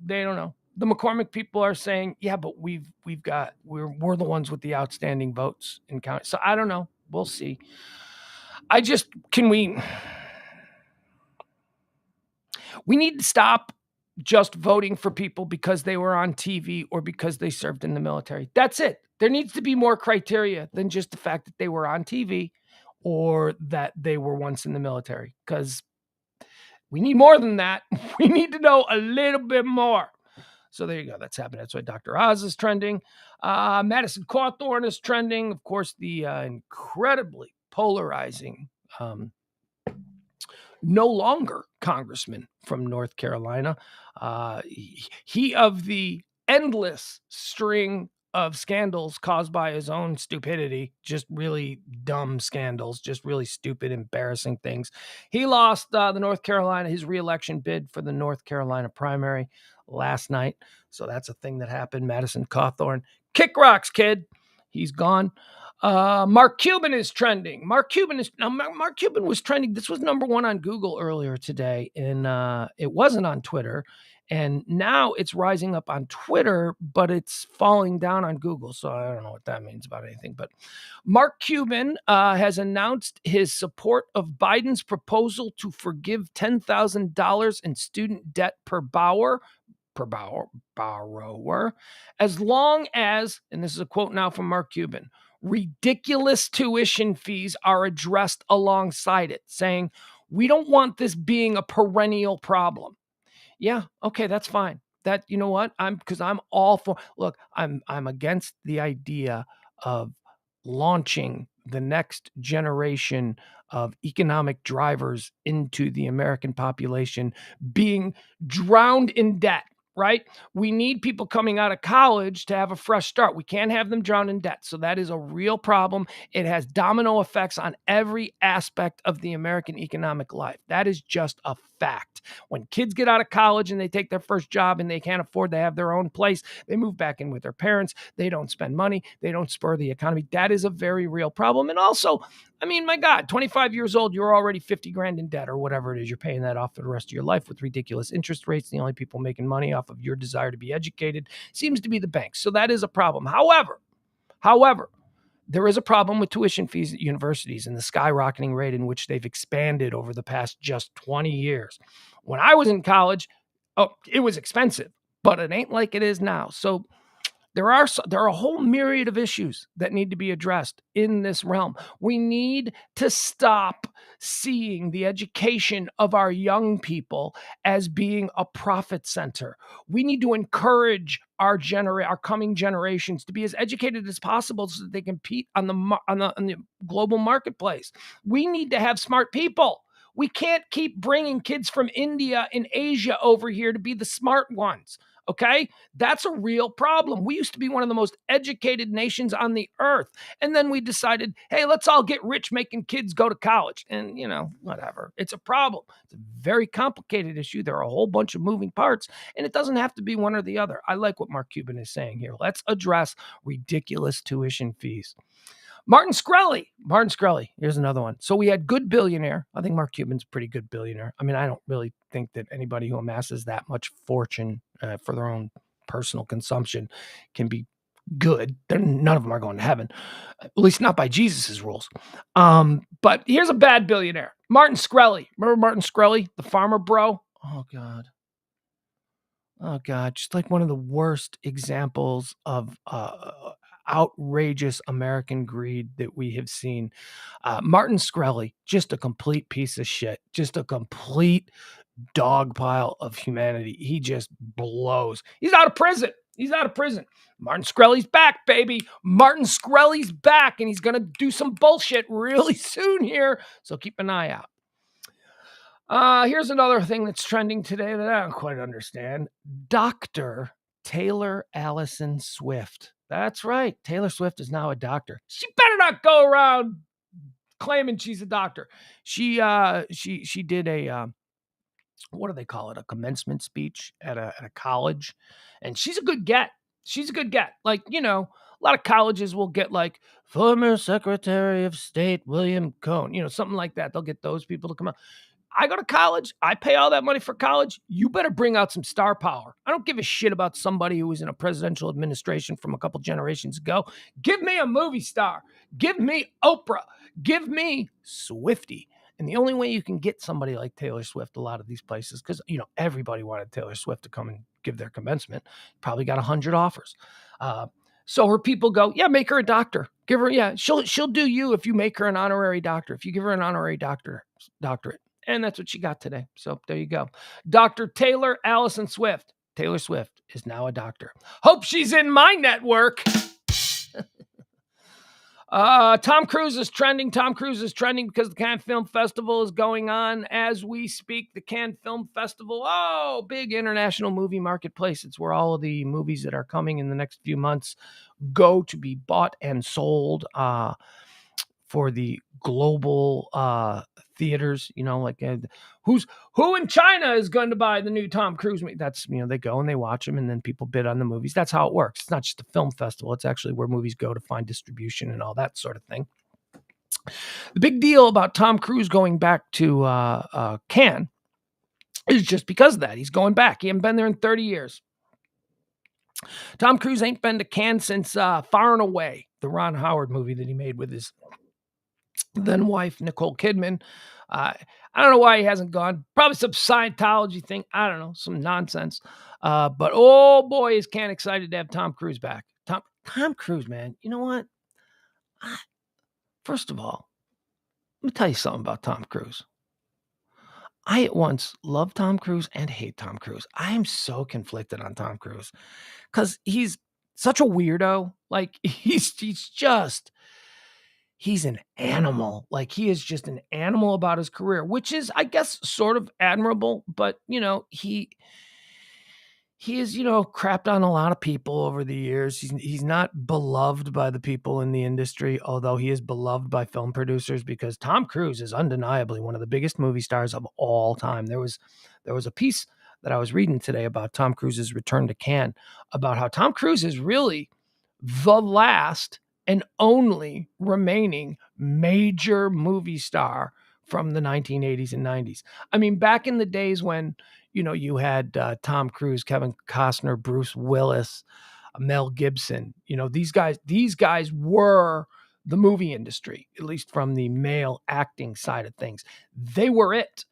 S1: They don't know. The McCormick people are saying, yeah, but we're the ones with the outstanding votes in county. So I don't know. We'll see. We need to stop just voting for people because they were on TV or because they served in the military. That's it. There needs to be more criteria than just the fact that they were on TV or that they were once in the military, because we need more than that. We need to know a little bit more. So there you go. That's happening. That's why Dr. Oz is trending. Madison Cawthorn is trending. Of course, the incredibly polarizing no longer congressman from North Carolina. He of the endless string of scandals caused by his own stupidity, just really dumb scandals, just really stupid, embarrassing things. He lost his re-election bid for the North Carolina primary last night. So that's a thing that happened. Madison Cawthorn, kick rocks, kid. He's gone. Mark Cuban is trending. Mark Cuban was trending. This was number one on Google earlier today, and it wasn't on Twitter. And now it's rising up on Twitter, but it's falling down on Google. So I don't know what that means about anything. But Mark Cuban has announced his support of Biden's proposal to forgive $10,000 in student debt per borrower, as long as, and this is a quote now from Mark Cuban, ridiculous tuition fees are addressed alongside it, saying, we don't want this being a perennial problem. Yeah, okay, that's fine. That, you know what? I'm all for, look, I'm against the idea of launching the next generation of economic drivers into the American population being drowned in debt. Right? We need people coming out of college to have a fresh start. We can't have them drown in debt. So that is a real problem. It has domino effects on every aspect of the American economic life. That is just a fact. When kids get out of college and they take their first job and they can't afford to have their own place, they move back in with their parents. They don't spend money. They don't spur the economy. That is a very real problem. And also, I mean, my God, 25 years old, you're already 50 grand in debt or whatever it is. You're paying that off for the rest of your life with ridiculous interest rates. The only people making money off of your desire to be educated seems to be the banks. So that is a problem. However, there is a problem with tuition fees at universities and the skyrocketing rate in which they've expanded over the past just 20 years. When I was in college, it was expensive, but it ain't like it is now. So there are a whole myriad of issues that need to be addressed in this realm. We need to stop seeing the education of our young people as being a profit center. We need to encourage our coming generations to be as educated as possible so that they compete on the global marketplace. We need to have smart people. We can't keep bringing kids from India and Asia over here to be the smart ones. Okay, that's a real problem. We used to be one of the most educated nations on the earth. And then we decided, hey, let's all get rich making kids go to college. And, whatever. It's a problem. It's a very complicated issue. There are a whole bunch of moving parts, and it doesn't have to be one or the other. I like what Mark Cuban is saying here. Let's address ridiculous tuition fees. Martin Shkreli. Here's another one. So we had good billionaire. I think Mark Cuban's a pretty good billionaire. I mean, I don't really think that anybody who amasses that much fortune for their own personal consumption can be good. None of them are going to heaven, at least not by Jesus's rules. But here's a bad billionaire. Martin Shkreli. Remember Martin Shkreli, the farmer bro? Oh, God. Just like one of the worst examples of outrageous American greed that we have seen. Martin Shkreli, just a complete piece of shit, just a complete dog pile of humanity. He just blows. He's out of prison. Martin Shkreli's back, baby. Martin Shkreli's back, and he's going to do some bullshit really soon here. So keep an eye out. Here's another thing that's trending today that I don't quite understand. Dr. Taylor Allison Swift. That's right. Taylor Swift is now a doctor. She better not go around claiming she's a doctor. She did a what do they call it? A commencement speech at a college, and she's a good get. Like, a lot of colleges will get like former Secretary of State William Cohn, something like that. They'll get those people to come out. I go to college. I pay all that money for college. You better bring out some star power. I don't give a shit about somebody who was in a presidential administration from a couple generations ago. Give me a movie star. Give me Oprah. Give me Swiftie. And the only way you can get somebody like Taylor Swift a lot of these places, because, everybody wanted Taylor Swift to come and give their commencement, probably got 100 offers. So her people go, yeah, make her a doctor. Give her, yeah, she'll do you if you make her an honorary doctor, if you give her an honorary doctorate. And that's what she got today. So there you go. Dr. Taylor Allison Swift. Taylor Swift is now a doctor. Hope she's in my network. Tom Cruise is trending. Tom Cruise is trending because the Cannes Film Festival is going on as we speak. The Cannes Film Festival, big international movie marketplace. It's where all of the movies that are coming in the next few months go to be bought and sold for the global theaters. Like who in China is going to buy the new Tom Cruise movie? That's, they go and they watch them, and then people bid on the movies. That's how it works. It's not just a film festival. It's actually where movies go to find distribution and all that sort of thing. The big deal about Tom Cruise going back to Cannes is just because of that. He's going back. He hasn't been there in 30 years. Tom Cruise ain't been to Cannes since Far and Away, the Ron Howard movie that he made with his then wife, Nicole Kidman. I don't know why he hasn't gone. Probably some Scientology thing. I don't know, some nonsense. But oh boy, is Cannes excited to have Tom Cruise back. Tom Cruise, man. You know what? First of all, let me tell you something about Tom Cruise. I at once love Tom Cruise and hate Tom Cruise. I am so conflicted on Tom Cruise because he's such a weirdo. Like he's an animal. Like he is just an animal about his career, which is, I guess, sort of admirable. But, he is, crapped on a lot of people over the years. He's not beloved by the people in the industry, although he is beloved by film producers, because Tom Cruise is undeniably one of the biggest movie stars of all time. There was a piece that I was reading today about Tom Cruise's return to Cannes, about how Tom Cruise is really the last and only remaining major movie star from the 1980s and 90s. I mean, back in the days when, you had Tom Cruise, Kevin Costner, Bruce Willis, Mel Gibson, these guys were the movie industry, at least from the male acting side of things. They were it.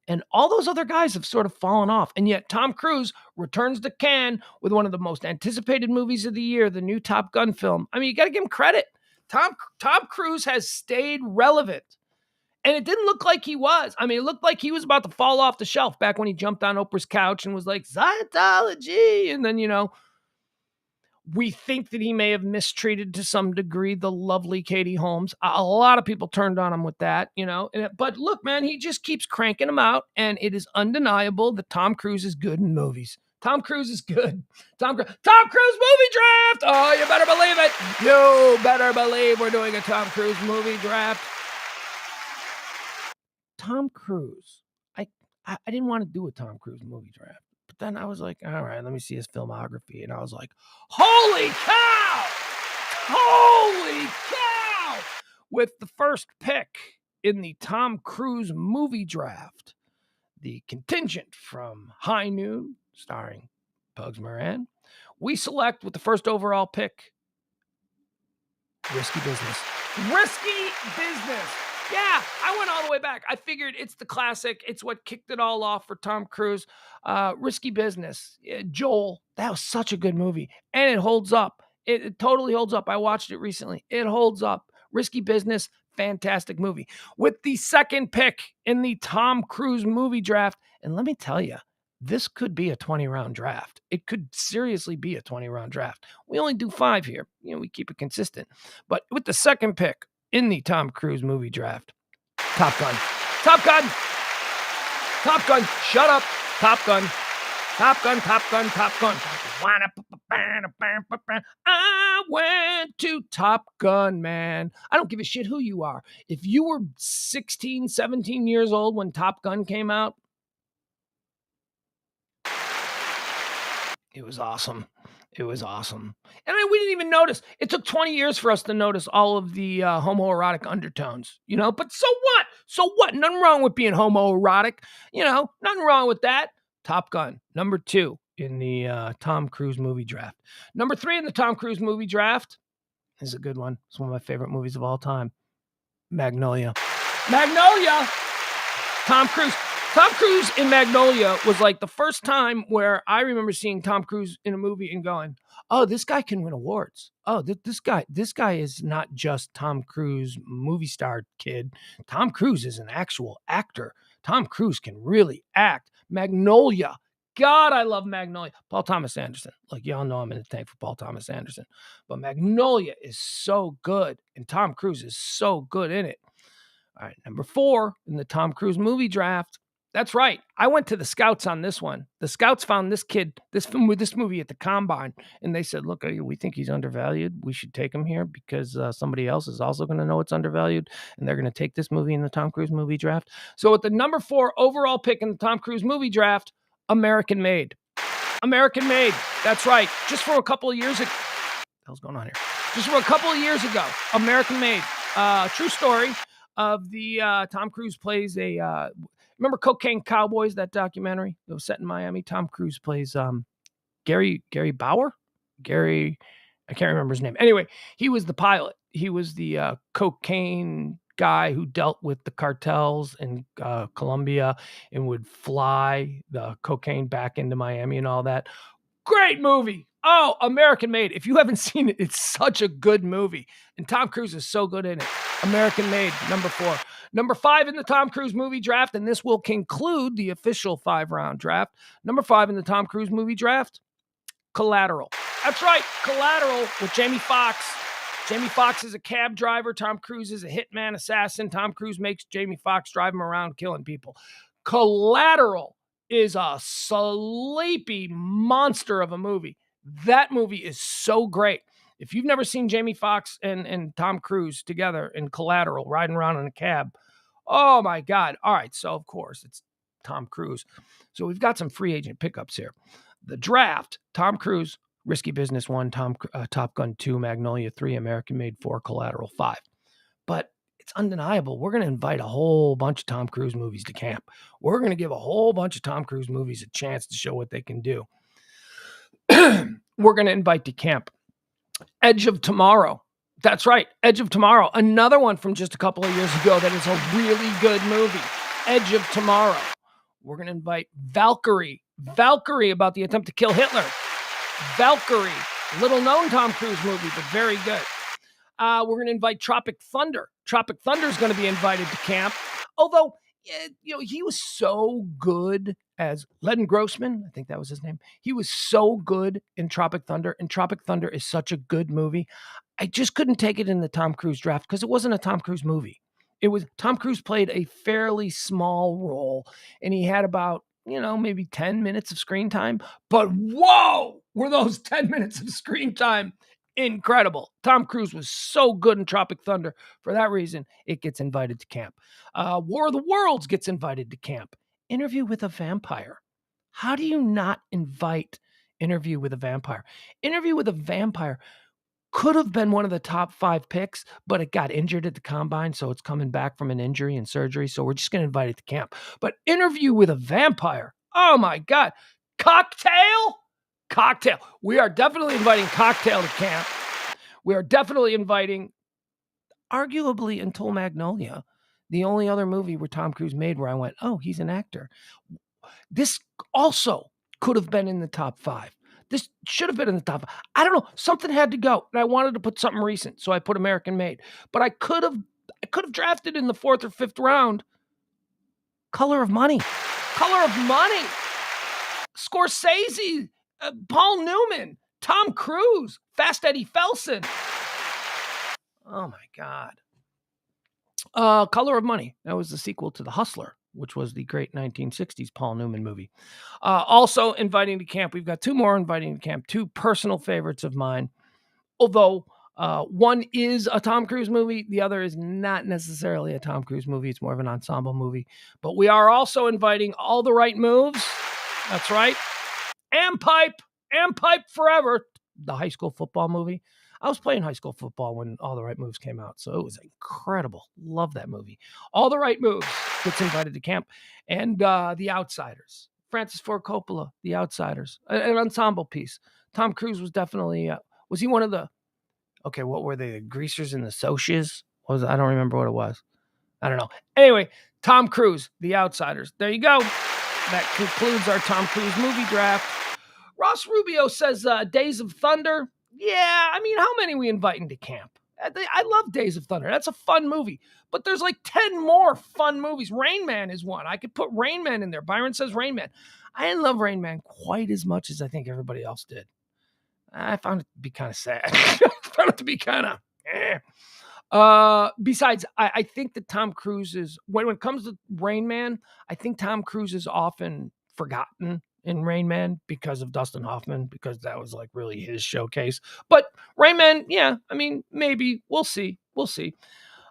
S1: And all those other guys have sort of fallen off. And yet Tom Cruise returns to Cannes with one of the most anticipated movies of the year, the new Top Gun film. I mean, you got to give him credit. Tom Cruise has stayed relevant. And it didn't look like he was. I mean, it looked like he was about to fall off the shelf back when he jumped on Oprah's couch and was like, Scientology. And then, we think that he may have mistreated to some degree the lovely Katie Holmes. A lot of people turned on him with that, But look, man, he just keeps cranking them out. And it is undeniable that Tom Cruise is good in movies. Tom Cruise is good. Tom Cruise movie draft. Oh, you better believe it. You better believe we're doing a Tom Cruise movie draft. Tom Cruise. I didn't want to do a Tom Cruise movie draft. But then I was like, all right, let me see his filmography. And I was like, holy cow! Holy cow! With the first pick in the Tom Cruise movie draft, the contingent from High Noon, starring Pugs Moran, we select with the first overall pick, Risky Business. Risky Business. Yeah, I went all the way back. I figured it's the classic. It's what kicked it all off for Tom Cruise. Risky Business. Joel, that was such a good movie. And it holds up. It totally holds up. I watched it recently. It holds up. Risky Business, fantastic movie. With the second pick in the Tom Cruise movie draft, and let me tell you, this could be a 20-round draft. It could seriously be a 20-round draft. We only do 5 here. We keep it consistent. But with the second pick in the Tom Cruise movie draft, Top Gun. Top Gun. Top Gun. Shut up. Top Gun. Top Gun, Top Gun, Top Gun. I went to Top Gun, man. I don't give a shit who you are. If you were 16, 17 years old when Top Gun came out, it was awesome. It was awesome. And we didn't even notice. It took 20 years for us to notice all of the homoerotic undertones, But so what? So what? Nothing wrong with being homoerotic. Nothing wrong with that. Top Gun, number 2 in the Tom Cruise movie draft. Number 3 in the Tom Cruise movie draft is a good one. It's one of my favorite movies of all time. Magnolia. Magnolia! Tom Cruise in Magnolia was like the first time where I remember seeing Tom Cruise in a movie and going, oh, this guy can win awards. Oh, this guy is not just Tom Cruise movie star kid. Tom Cruise is an actual actor. Tom Cruise can really act. Magnolia God, I love Magnolia. Paul Thomas Anderson. Like, y'all know I'm in the tank for Paul Thomas Anderson. But Magnolia is so good, and Tom Cruise is so good in it. All right, number 4 in the Tom Cruise movie draft. That's right. I went to the scouts on this one. The scouts found this kid, this movie at the Combine, and they said, look, we think he's undervalued. We should take him here because somebody else is also going to know it's undervalued, and they're going to take this movie in the Tom Cruise movie draft. So with the number 4 overall pick in the Tom Cruise movie draft, American Made. American Made. That's right. Just for a couple of years ago. What the hell's going on here? Just for a couple of years ago, American Made. True story of the Tom Cruise plays a... remember Cocaine Cowboys, that documentary? It was set in Miami. Tom Cruise plays Gary Bauer? I can't remember his name. Anyway, he was the pilot. He was the cocaine guy who dealt with the cartels in Colombia and would fly the cocaine back into Miami and all that. Great movie. Oh, American Made. If you haven't seen it, it's such a good movie. And Tom Cruise is so good in it. American Made, number 4. Number 5 in the Tom Cruise movie draft, and this will conclude the official 5-round draft. Number 5 in the Tom Cruise movie draft, Collateral. That's right, Collateral with Jamie Foxx. Jamie Foxx is a cab driver. Tom Cruise is a hitman assassin. Tom Cruise makes Jamie Foxx drive him around killing people. Collateral is a sleepy monster of a movie. That movie is so great. If you've never seen Jamie Foxx and Tom Cruise together in Collateral, riding around in a cab, oh my God. All right, so of course it's Tom Cruise. So we've got some free agent pickups here. The draft, Tom Cruise, Risky Business 1, Top Gun 2, Magnolia 3, American Made 4, Collateral 5. But it's undeniable. We're going to invite a whole bunch of Tom Cruise movies to camp. We're going to give a whole bunch of Tom Cruise movies a chance to show what they can do. We're going to invite to camp Edge of Tomorrow. That's right, Edge of Tomorrow. Another one from just a couple of years ago that is a really good movie. Edge of Tomorrow. We're going to invite Valkyrie. Valkyrie, about the attempt to kill Hitler. Valkyrie. Little known Tom Cruise movie, but very good. We're going to invite Tropic Thunder. Tropic Thunder is going to be invited to camp. Although, he was so good as Len Grossman. I think that was his name. He was so good in Tropic Thunder, and Tropic Thunder is such a good movie. I just couldn't take it in the Tom Cruise draft because it wasn't a Tom Cruise movie. It was Tom Cruise played a fairly small role, and he had about, maybe 10 minutes of screen time. But whoa, were those 10 minutes of screen time incredible. Tom Cruise was so good in Tropic Thunder. For that reason, it gets invited to camp. War of the Worlds gets invited to camp. Interview with a Vampire. How do you not invite Interview with a Vampire? Interview with a Vampire could have been one of the top 5 picks, but it got injured at the Combine, so it's coming back from an injury and surgery, so we're just going to invite it to camp. But Interview with a Vampire, oh my God. Cocktail. We are definitely inviting Cocktail to camp. We are definitely inviting, arguably until Magnolia, the only other movie where Tom Cruise made where I went, oh, he's an actor. This also could have been in the top 5. This should have been in the top 5. I don't know. Something had to go. And I wanted to put something recent, so I put American Made. But I could have drafted in the 4th or 5th round Color of Money. Color of Money. Scorsese, Paul Newman, Tom Cruise, Fast Eddie Felson. Oh my God. Color of Money. That was the sequel to The Hustler, which was the great 1960s Paul Newman movie. Also inviting to camp. We've got 2 more inviting to camp, 2 personal favorites of mine. Although one is a Tom Cruise movie, the other is not necessarily a Tom Cruise movie. It's more of an ensemble movie. But we are also inviting All the Right Moves. That's right. Ampipe Forever, the high school football movie. I was playing high school football when All the Right Moves came out, so it was incredible. Love that movie. All the Right Moves gets invited to camp. And The Outsiders. Francis Ford Coppola, The Outsiders. An ensemble piece. Tom Cruise was definitely, was he one of the, what were they, the Greasers and the Socias? I don't remember what it was. I don't know. Anyway, Tom Cruise, The Outsiders. There you go. That concludes our Tom Cruise movie draft. Ross Rubio says Days of Thunder. Yeah, I mean, how many are we inviting to camp? I love Days of Thunder. That's a fun movie. But there's like 10 more fun movies. Rain Man is one. I could put Rain Man in there. Byron says Rain Man. I didn't love Rain Man quite as much as I think everybody else did. I found it to be kind of sad. I found it to be kind of besides, I think that Tom Cruise is, when it comes to Rain Man, I think Tom Cruise is often forgotten in Rain Man because of Dustin Hoffman, because that was like really his showcase. But Rain Man, yeah, I mean, maybe we'll see. We'll see.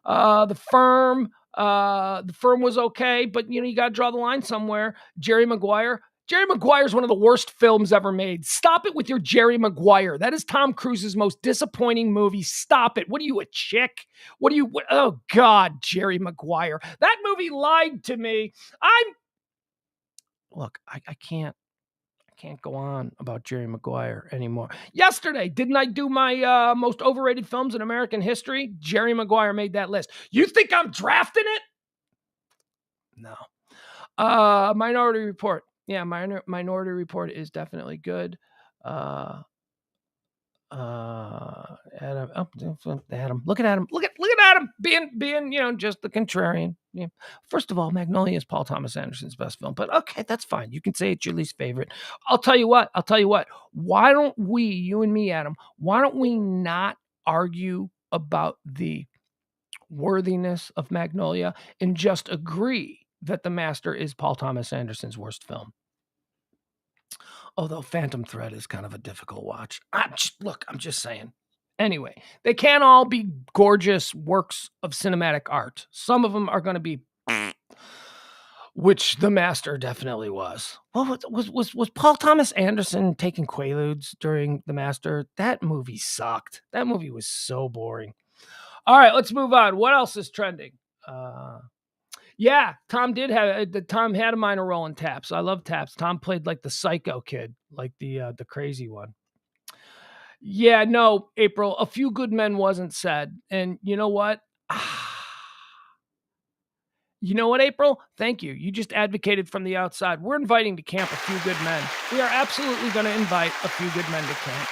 S1: The Firm was okay, but you got to draw the line somewhere. Jerry Maguire is one of the worst films ever made. Stop it with your Jerry Maguire. That is Tom Cruise's most disappointing movie. Stop it. What are you, a chick? Oh God, Jerry Maguire. That movie lied to me. I can't go on about Jerry Maguire anymore. Yesterday, didn't I do my most overrated films in American history? Jerry Maguire made that list. You think I'm drafting it? No. Minority Report. Yeah, Minority Report is definitely good. Adam. Look at Adam. Look at Adam being just the contrarian. Yeah. First of all, Magnolia is Paul Thomas Anderson's best film, but okay, that's fine. You can say it's your least favorite. I'll tell you what. Why don't we, you and me, Adam, why don't we not argue about the worthiness of Magnolia and just agree that The Master is Paul Thomas Anderson's worst film? Although Phantom Thread is kind of a difficult watch. I'm just saying. Anyway, they can't all be gorgeous works of cinematic art. Some of them are going to be, which The Master definitely was. Well, was Paul Thomas Anderson taking Quaaludes during The Master? That movie sucked. That movie was so boring. All right, let's move on. What else is trending? Yeah, Tom had a minor role in Taps. I love Taps. Tom played like the psycho kid, like the crazy one. Yeah, no, April, A Few Good Men wasn't said. And you know what? You know what, April? Thank you. You just advocated from the outside. We're inviting to camp A Few Good Men. We are absolutely going to invite A Few Good Men to camp.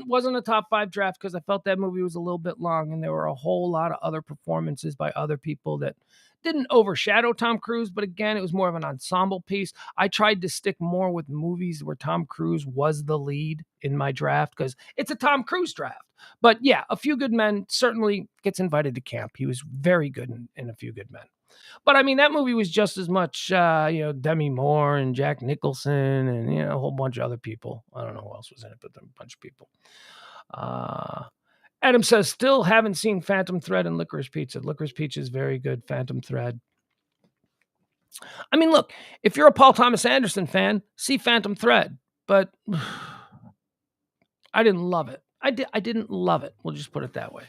S1: Wasn't a top 5 draft because I felt that movie was a little bit long and there were a whole lot of other performances by other people that didn't overshadow Tom Cruise, but again, it was more of an ensemble piece. I tried to stick more with movies where Tom Cruise was the lead in my draft because it's a Tom Cruise draft. But yeah, A Few Good Men certainly gets invited to camp. He was very good in A Few Good Men. But I mean, that movie was just as much, Demi Moore and Jack Nicholson and, a whole bunch of other people. I don't know who else was in it, but there were a bunch of people. Adam says, still haven't seen Phantom Thread and Licorice Pizza. Licorice Pizza is very good. Phantom Thread. I mean, look, if you're a Paul Thomas Anderson fan, see Phantom Thread. But I didn't love it. I didn't love it. We'll just put it that way.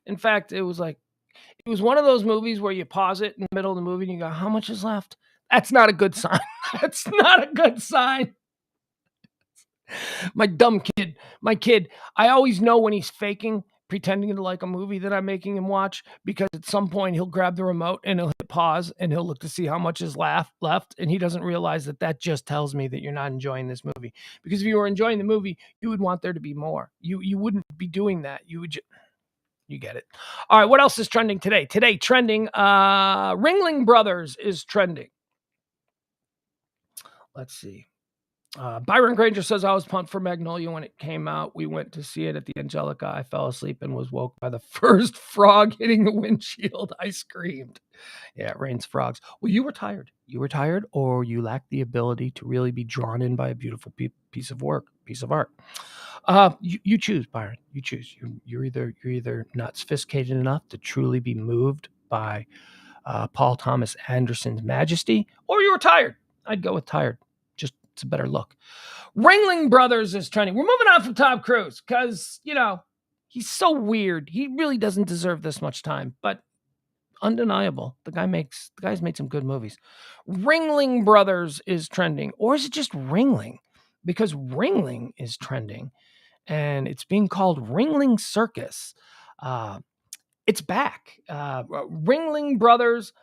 S1: In fact, it was one of those movies where you pause it in the middle of the movie and you go, how much is left? That's not a good sign. That's not a good sign. My kid, I always know when he's faking, pretending to like a movie that I'm making him watch, because at some point he'll grab the remote and he'll hit pause and he'll look to see how much is left. And he doesn't realize that just tells me that you're not enjoying this movie. Because if you were enjoying the movie, you would want there to be more. You wouldn't be doing that. You would you get it. All right, what else is trending today? Today, trending, Ringling Brothers is trending. Let's see. Byron Granger says, I was pumped for Magnolia when it came out. We went to see it at the Angelica. I fell asleep and was woke by the first frog hitting the windshield. I screamed. Yeah, it rains frogs. Well, you were tired. You were tired, or you lacked the ability to really be drawn in by a beautiful piece of art. You choose, Byron. You choose. You're either not sophisticated enough to truly be moved by Paul Thomas Anderson's majesty, or you were tired. I'd go with tired. Just, it's a better look. Ringling Brothers is trending. We're moving on from Tom Cruise because, he's so weird. He really doesn't deserve this much time, but undeniable. The guy's made some good movies. Ringling Brothers is trending. Or is it just Ringling? Because Ringling is trending and it's being called Ringling Circus. It's back. Ringling Brothers.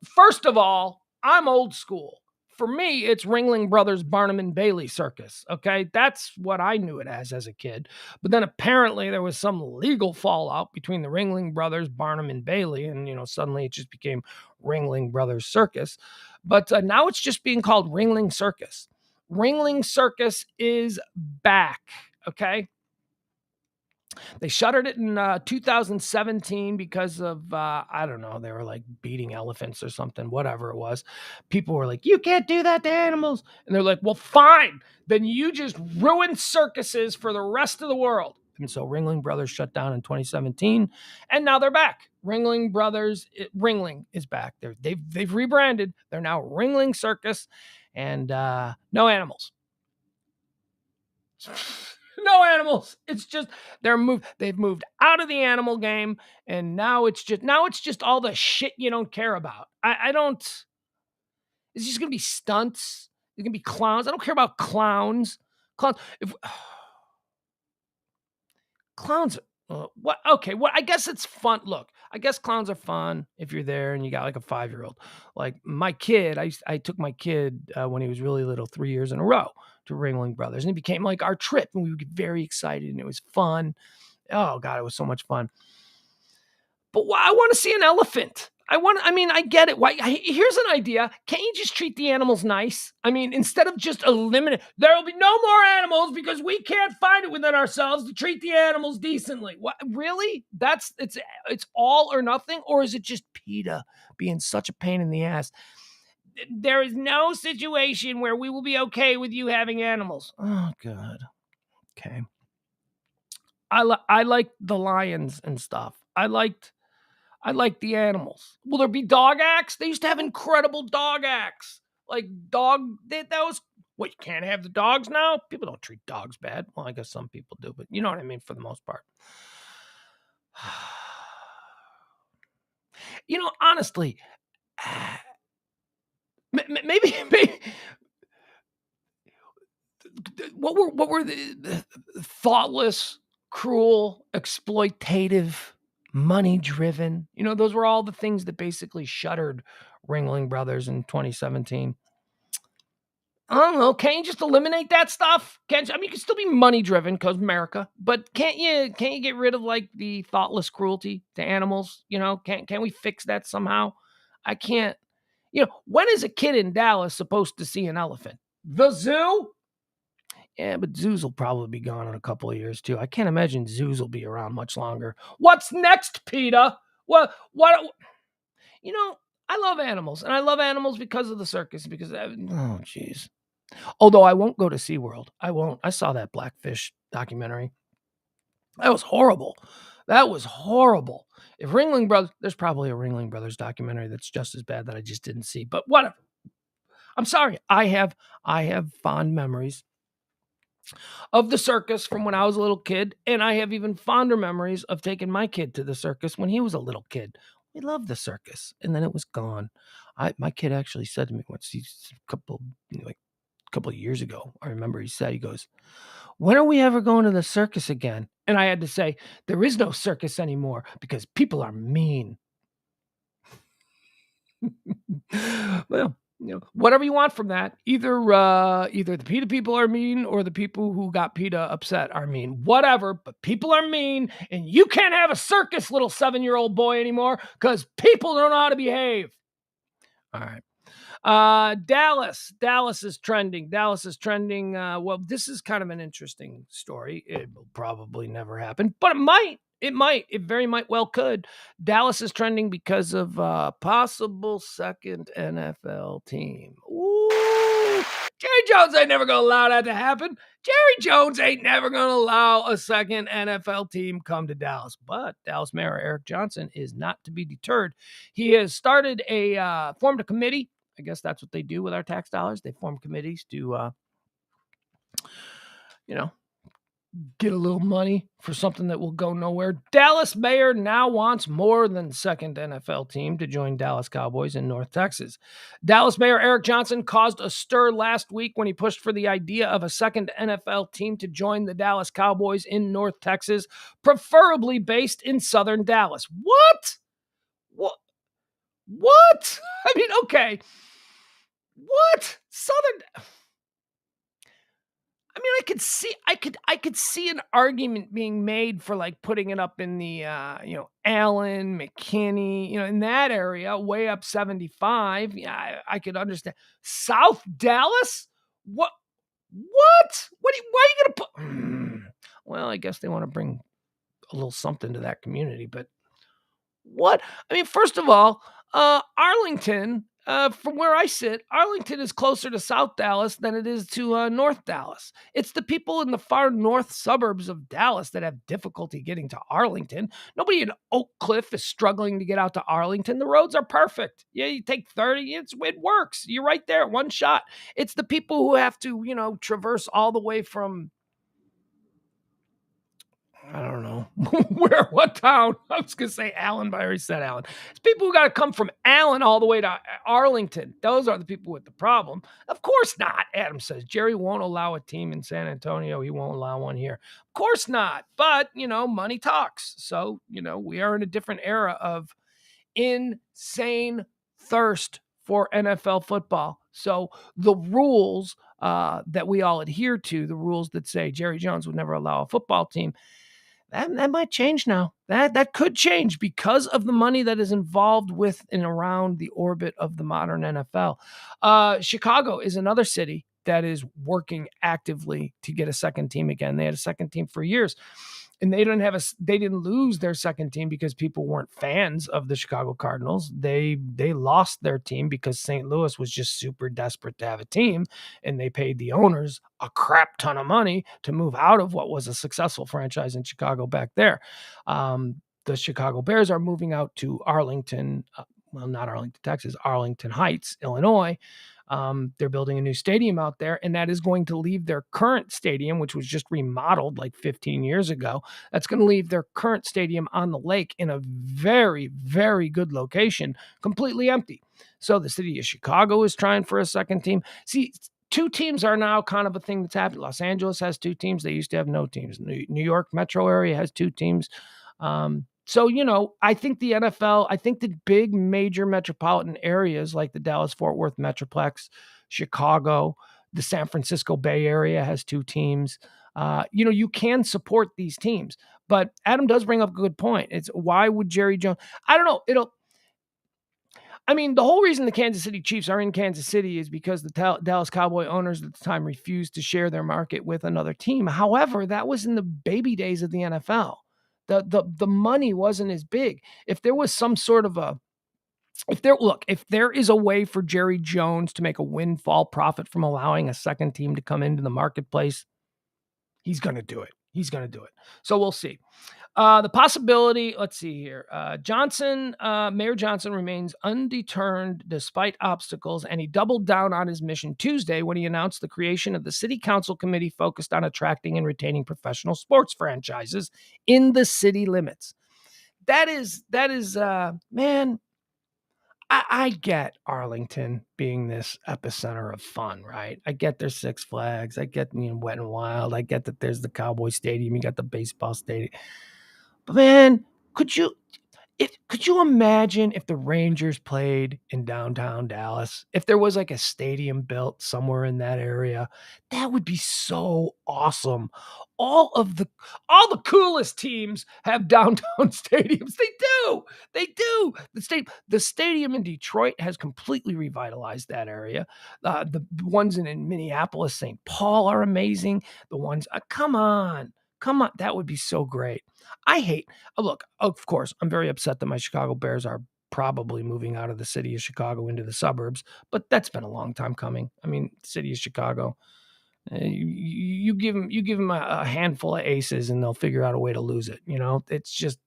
S1: First of all, I'm old school. For me, it's Ringling Brothers Barnum and Bailey Circus, okay? That's what I knew it as a kid. But then apparently there was some legal fallout between the Ringling Brothers, Barnum and Bailey, and, suddenly it just became Ringling Brothers Circus. But now it's just being called Ringling Circus. Ringling Circus is back, okay? They shuttered it in 2017 because of, I don't know, they were like beating elephants or something, whatever it was. People were like, you can't do that to animals. And they're like, well, fine. Then you just ruined circuses for the rest of the world. And so Ringling Brothers shut down in 2017, and now they're back. Ringling is back. They've rebranded. They're now Ringling Circus, and no animals. No animals. It's just they've moved out of the animal game, and now it's just all the shit you don't care about. I don't. It's just gonna be stunts. It's gonna be clowns. I don't care about clowns. Clowns. What? Okay. What? I guess it's fun. Look, I guess clowns are fun if you're there and you got like a 5-year-old. Like my kid, I took my kid when he was really little, 3 years in a row to Ringling Brothers, and it became like our trip, and we would get very excited, and it was fun. Oh God, it was so much fun. But I want to see an elephant. I get it. Here's an idea. Can't you just treat the animals nice? I mean, instead of just eliminate, there will be no more animals because we can't find it within ourselves to treat the animals decently. What, really? It's all or nothing? Or is it just PETA being such a pain in the ass? There is no situation where we will be okay with you having animals. Oh, God. Okay. I like the lions and stuff. I liked the animals. Will there be dog acts? They used to have incredible dog acts. Like that was, what, you can't have the dogs now? People don't treat dogs bad. Well, I guess some people do, but you know what I mean for the most part. Honestly, maybe what were the thoughtless, cruel, exploitative, money-driven? Those were all the things that basically shuttered Ringling Brothers in 2017. I don't know. Can't you just eliminate that stuff? You can still be money-driven because America, but can't you get rid of like the thoughtless cruelty to animals? Can't we fix that somehow? I can't. When is a kid in Dallas supposed to see an elephant? The zoo? Yeah, but zoos will probably be gone in a couple of years too. I can't imagine zoos will be around much longer. What's next, PETA? What? I love animals, and I love animals because of the circus. Because oh, jeez. Although I won't go to SeaWorld. I won't. I saw that Blackfish documentary. That was horrible. If Ringling Brothers, there's probably a Ringling Brothers documentary that's just as bad that I just didn't see. But whatever. I'm sorry. I have fond memories of the circus from when I was a little kid, and I have even fonder memories of taking my kid to the circus when he was a little kid. We loved the circus, and then it was gone. My kid actually said to me once, a couple of years ago, I remember he goes, when are we ever going to the circus again? And I had to say, there is no circus anymore because people are mean. Well, whatever you want from that. Either the PETA people are mean or the people who got PETA upset are mean. Whatever, but people are mean, and you can't have a circus, little 7-year-old boy, anymore because people don't know how to behave. All right. Dallas is trending. Well, this is kind of an interesting story. It will probably never happen, but it very might well could. Dallas is trending because of possible second NFL team. Ooh, Jerry Jones ain't never gonna allow that to happen. Jerry Jones ain't never gonna allow a second NFL team come to Dallas. But Dallas Mayor Eric Johnson is not to be deterred. He has formed a committee. I guess that's what they do with our tax dollars. They form committees to, get a little money for something that will go nowhere. Dallas mayor now wants more than second NFL team to join Dallas Cowboys in North Texas. Dallas Mayor Eric Johnson caused a stir last week when he pushed for the idea of a second NFL team to join the Dallas Cowboys in North Texas, preferably based in southern Dallas. What? I mean, okay. What? Southern... I I could see an argument being made for like putting it up in the Allen, McKinney, in that area, way up 75. Yeah, I could understand. South Dallas? What? Why are you gonna put? Well, I guess they want to bring a little something to that community, but what? I mean, first of all, Arlington, from where I sit, Arlington is closer to South Dallas than it is to North Dallas. It's the people in the far north suburbs of Dallas that have difficulty getting to Arlington. Nobody in Oak Cliff is struggling to get out to Arlington. The roads are perfect. Yeah, you take 30, it works. You're right there, one shot. It's the people who have to, traverse all the way from, I don't know what town. I was going to say Allen, but I already said Allen. It's people who got to come from Allen all the way to Arlington. Those are the people with the problem. Of course not, Adam says. Jerry won't allow a team in San Antonio. He won't allow one here. Of course not. But, money talks. So, we are in a different era of insane thirst for NFL football. So the rules that we all adhere to, the rules that say Jerry Jones would never allow a football team, that might change now. That could change because of the money that is involved with and around the orbit of the modern NFL. Chicago is another city that is working actively to get a second team again. They had a second team for years, and they didn't lose their second team because people weren't fans of the Chicago Cardinals. They lost their team because St. Louis was just super desperate to have a team, and they paid the owners a crap ton of money to move out of what was a successful franchise in Chicago back there. The Chicago Bears are moving out to Arlington, not Arlington, Texas, Arlington Heights, Illinois. They're building a new stadium out there, and that is going to leave their current stadium, which was just remodeled like 15 years ago. That's going to leave their current stadium on the lake in a very, very good location, completely empty. So the city of Chicago is trying for a second team. See, two teams are now kind of a thing that's happening. Los Angeles has two teams. They used to have no teams. New York metro area has two teams. So, I think the NFL, I think the big major metropolitan areas like the Dallas-Fort Worth Metroplex, Chicago, the San Francisco Bay Area has two teams. You can support these teams. But Adam does bring up a good point. It's why would Jerry Jones? I don't know. The whole reason the Kansas City Chiefs are in Kansas City is because the Dallas Cowboy owners at the time refused to share their market with another team. However, that was in the baby days of the NFL. The money wasn't as big. If there was some sort of if there is a way for Jerry Jones to make a windfall profit from allowing a second team to come into the marketplace, he's going to do it. So we'll see. The possibility, let's see here. Mayor Johnson remains undeterred despite obstacles, and he doubled down on his mission Tuesday when he announced the creation of the city council committee focused on attracting and retaining professional sports franchises in the city limits. That is, man, I get Arlington being this epicenter of fun, right? I get there's Six Flags. I get Wet and Wild. I get that there's the Cowboy Stadium. You got the baseball stadium. But man, could you imagine if the Rangers played in downtown Dallas? If there was like a stadium built somewhere in that area, that would be so awesome. All the coolest teams have downtown stadiums. They do. The stadium in Detroit has completely revitalized that area. The ones in Minneapolis, St. Paul are amazing. The ones, come on. That would be so great. Look, of course, I'm very upset that my Chicago Bears are probably moving out of the city of Chicago into the suburbs, but that's been a long time coming. City of Chicago, you give them a handful of aces and they'll figure out a way to lose it. It's just,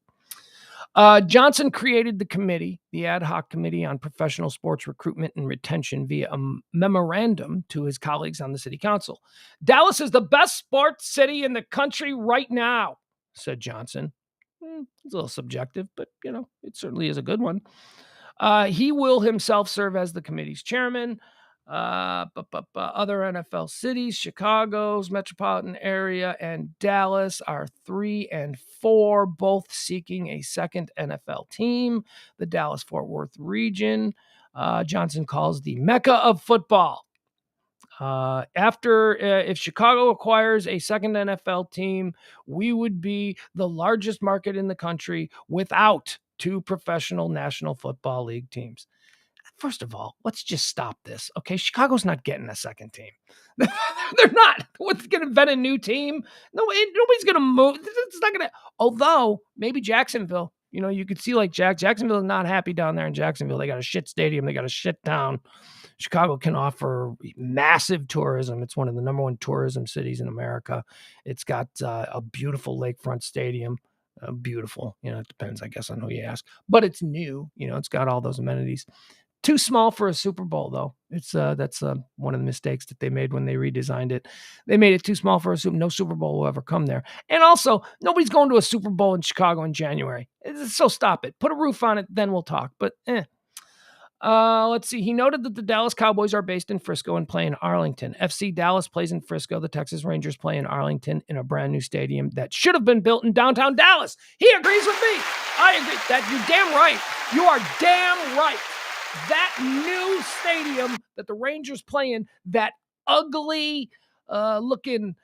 S1: Johnson created the ad hoc committee on professional sports recruitment and retention via a memorandum to his colleagues on the city council. Dallas is the best sports city in the country right now, said Johnson. It's a little subjective, but, it certainly is a good one. He will himself serve as the committee's chairman. Other NFL cities, Chicago's metropolitan area and Dallas are 3 and 4, both seeking a second NFL team. The Dallas-Fort Worth region, Johnson calls the Mecca of football. If Chicago acquires a second NFL team, we would be the largest market in the country without two professional National Football League teams. First of all, let's just stop this. Okay, Chicago's not getting a second team. They're not. What's going to invent a new team? No, nobody's going to move. It's not going to. Although maybe Jacksonville. You could see like Jacksonville is not happy down there in Jacksonville. They got a shit stadium. They got a shit town. Chicago can offer massive tourism. It's one of the number one tourism cities in America. It's got a beautiful lakefront stadium. Beautiful. It depends, I guess, on who you ask. But it's new. It's got all those amenities. Too small for a Super Bowl, though. That's one of the mistakes that they made when they redesigned it. They made it too small for a Super. No Super Bowl will ever come there. And also, nobody's going to a Super Bowl in Chicago in January. So stop it. Put a roof on it, then we'll talk. But let's see. He noted that the Dallas Cowboys are based in Frisco and play in Arlington. FC Dallas plays in Frisco. The Texas Rangers play in Arlington in a brand new stadium that should have been built in downtown Dallas. He agrees with me. I agree. You're damn right. You are damn right. That new stadium that the Rangers play in, that ugly looking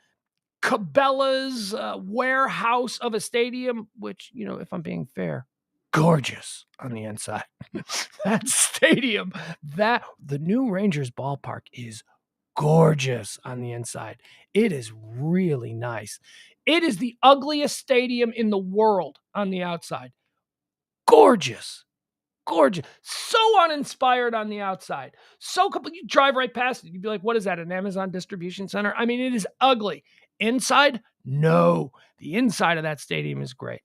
S1: Cabela's warehouse of a stadium, which, if I'm being fair, gorgeous on the inside. That stadium, the new Rangers ballpark is gorgeous on the inside. It is really nice. It is the ugliest stadium in the world on the outside. Gorgeous. So uninspired on the outside. So complete. You drive right past it. You'd be like, what is that, an Amazon distribution center? I mean, it is ugly. Inside? No. The inside of that stadium is great.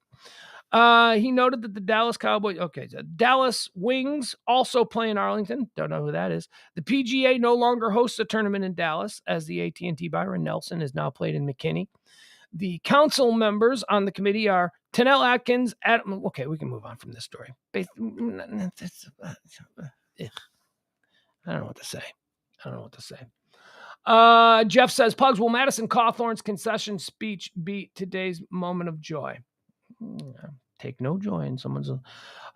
S1: He noted that the Dallas Cowboys, Dallas Wings also play in Arlington. Don't know who that is. The PGA no longer hosts a tournament in Dallas, as the AT&T Byron Nelson is now played in McKinney. The council members on the committee are Tennell Atkins. Okay, we can move on from this story. I don't know what to say. Jeff says, Pugs, will Madison Cawthorn's concession speech beat today's moment of joy? Take no joy in someone's...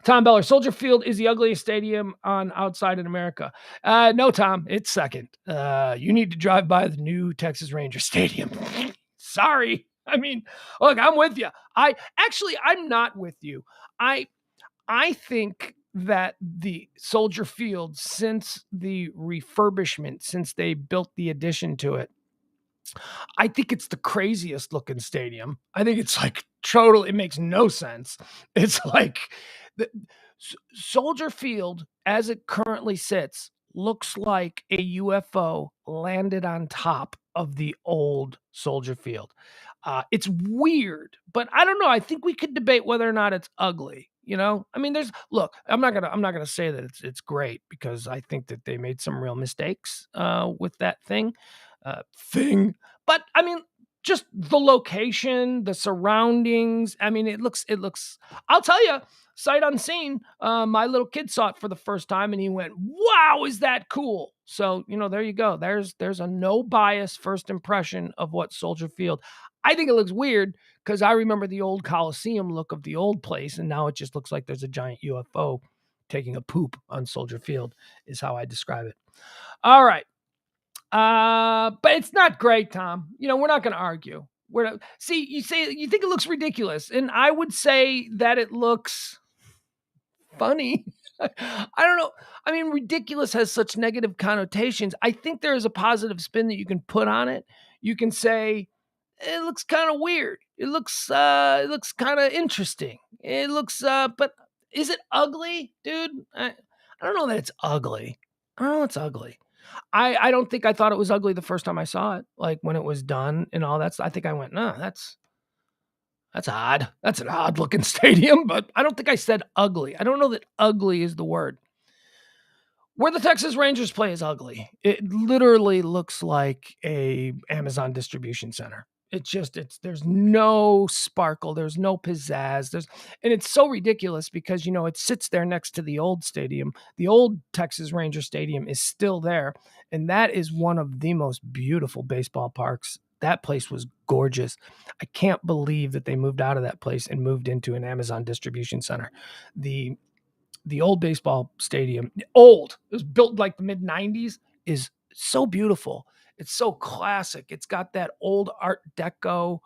S1: Tom Beller, Soldier Field is the ugliest stadium outside in America. No, Tom, it's second. You need to drive by the new Texas Rangers Stadium. Sorry. I mean, look, I'm with you. I'm not with you. I think that the Soldier Field, since the refurbishment, since they built the addition to it, I think it's the craziest looking stadium. I think it's like it makes no sense. It's like Soldier Field, as it currently sits, looks like a UFO landed on top of the old Soldier Field. It's weird, but I don't know. I think we could debate whether or not it's ugly. I mean, I'm not gonna say that it's great, because I think that they made some real mistakes with that thing. But I mean, just the location, the surroundings. I mean, it looks, I'll tell you, sight unseen. My little kid saw it for the first time and he went, wow, is that cool? So, there you go. There's a no bias first impression of what Soldier Field. I think it looks weird because I remember the old Coliseum look of the old place, and now it just looks like there's a giant UFO taking a poop on Soldier Field, is how I describe it. All right. But it's not great, Tom. We're not going to argue. You think it looks ridiculous, and I would say that it looks funny. I don't know. I mean, ridiculous has such negative connotations. I think there is a positive spin that you can put on it. You can say it looks kind of weird. It looks kind of interesting. It looks, but is it ugly, dude? I don't know that it's ugly. I don't know it's ugly. I don't think I thought it was ugly the first time I saw it. Like when it was done and all that. I think I went, no, that's odd. That's an odd looking stadium, but I don't think I said ugly. I don't know that ugly is the word. Where the Texas Rangers play is ugly. It literally looks like a Amazon distribution center. There's no sparkle. There's no pizzazz. And it's so ridiculous because, it sits there next to the old stadium. The old Texas Ranger Stadium is still there. And that is one of the most beautiful baseball parks. That place was gorgeous. I can't believe that they moved out of that place and moved into an Amazon distribution center. The old baseball stadium, it was built like the mid 90s, is so beautiful. It's so classic. It's got that old Art Deco,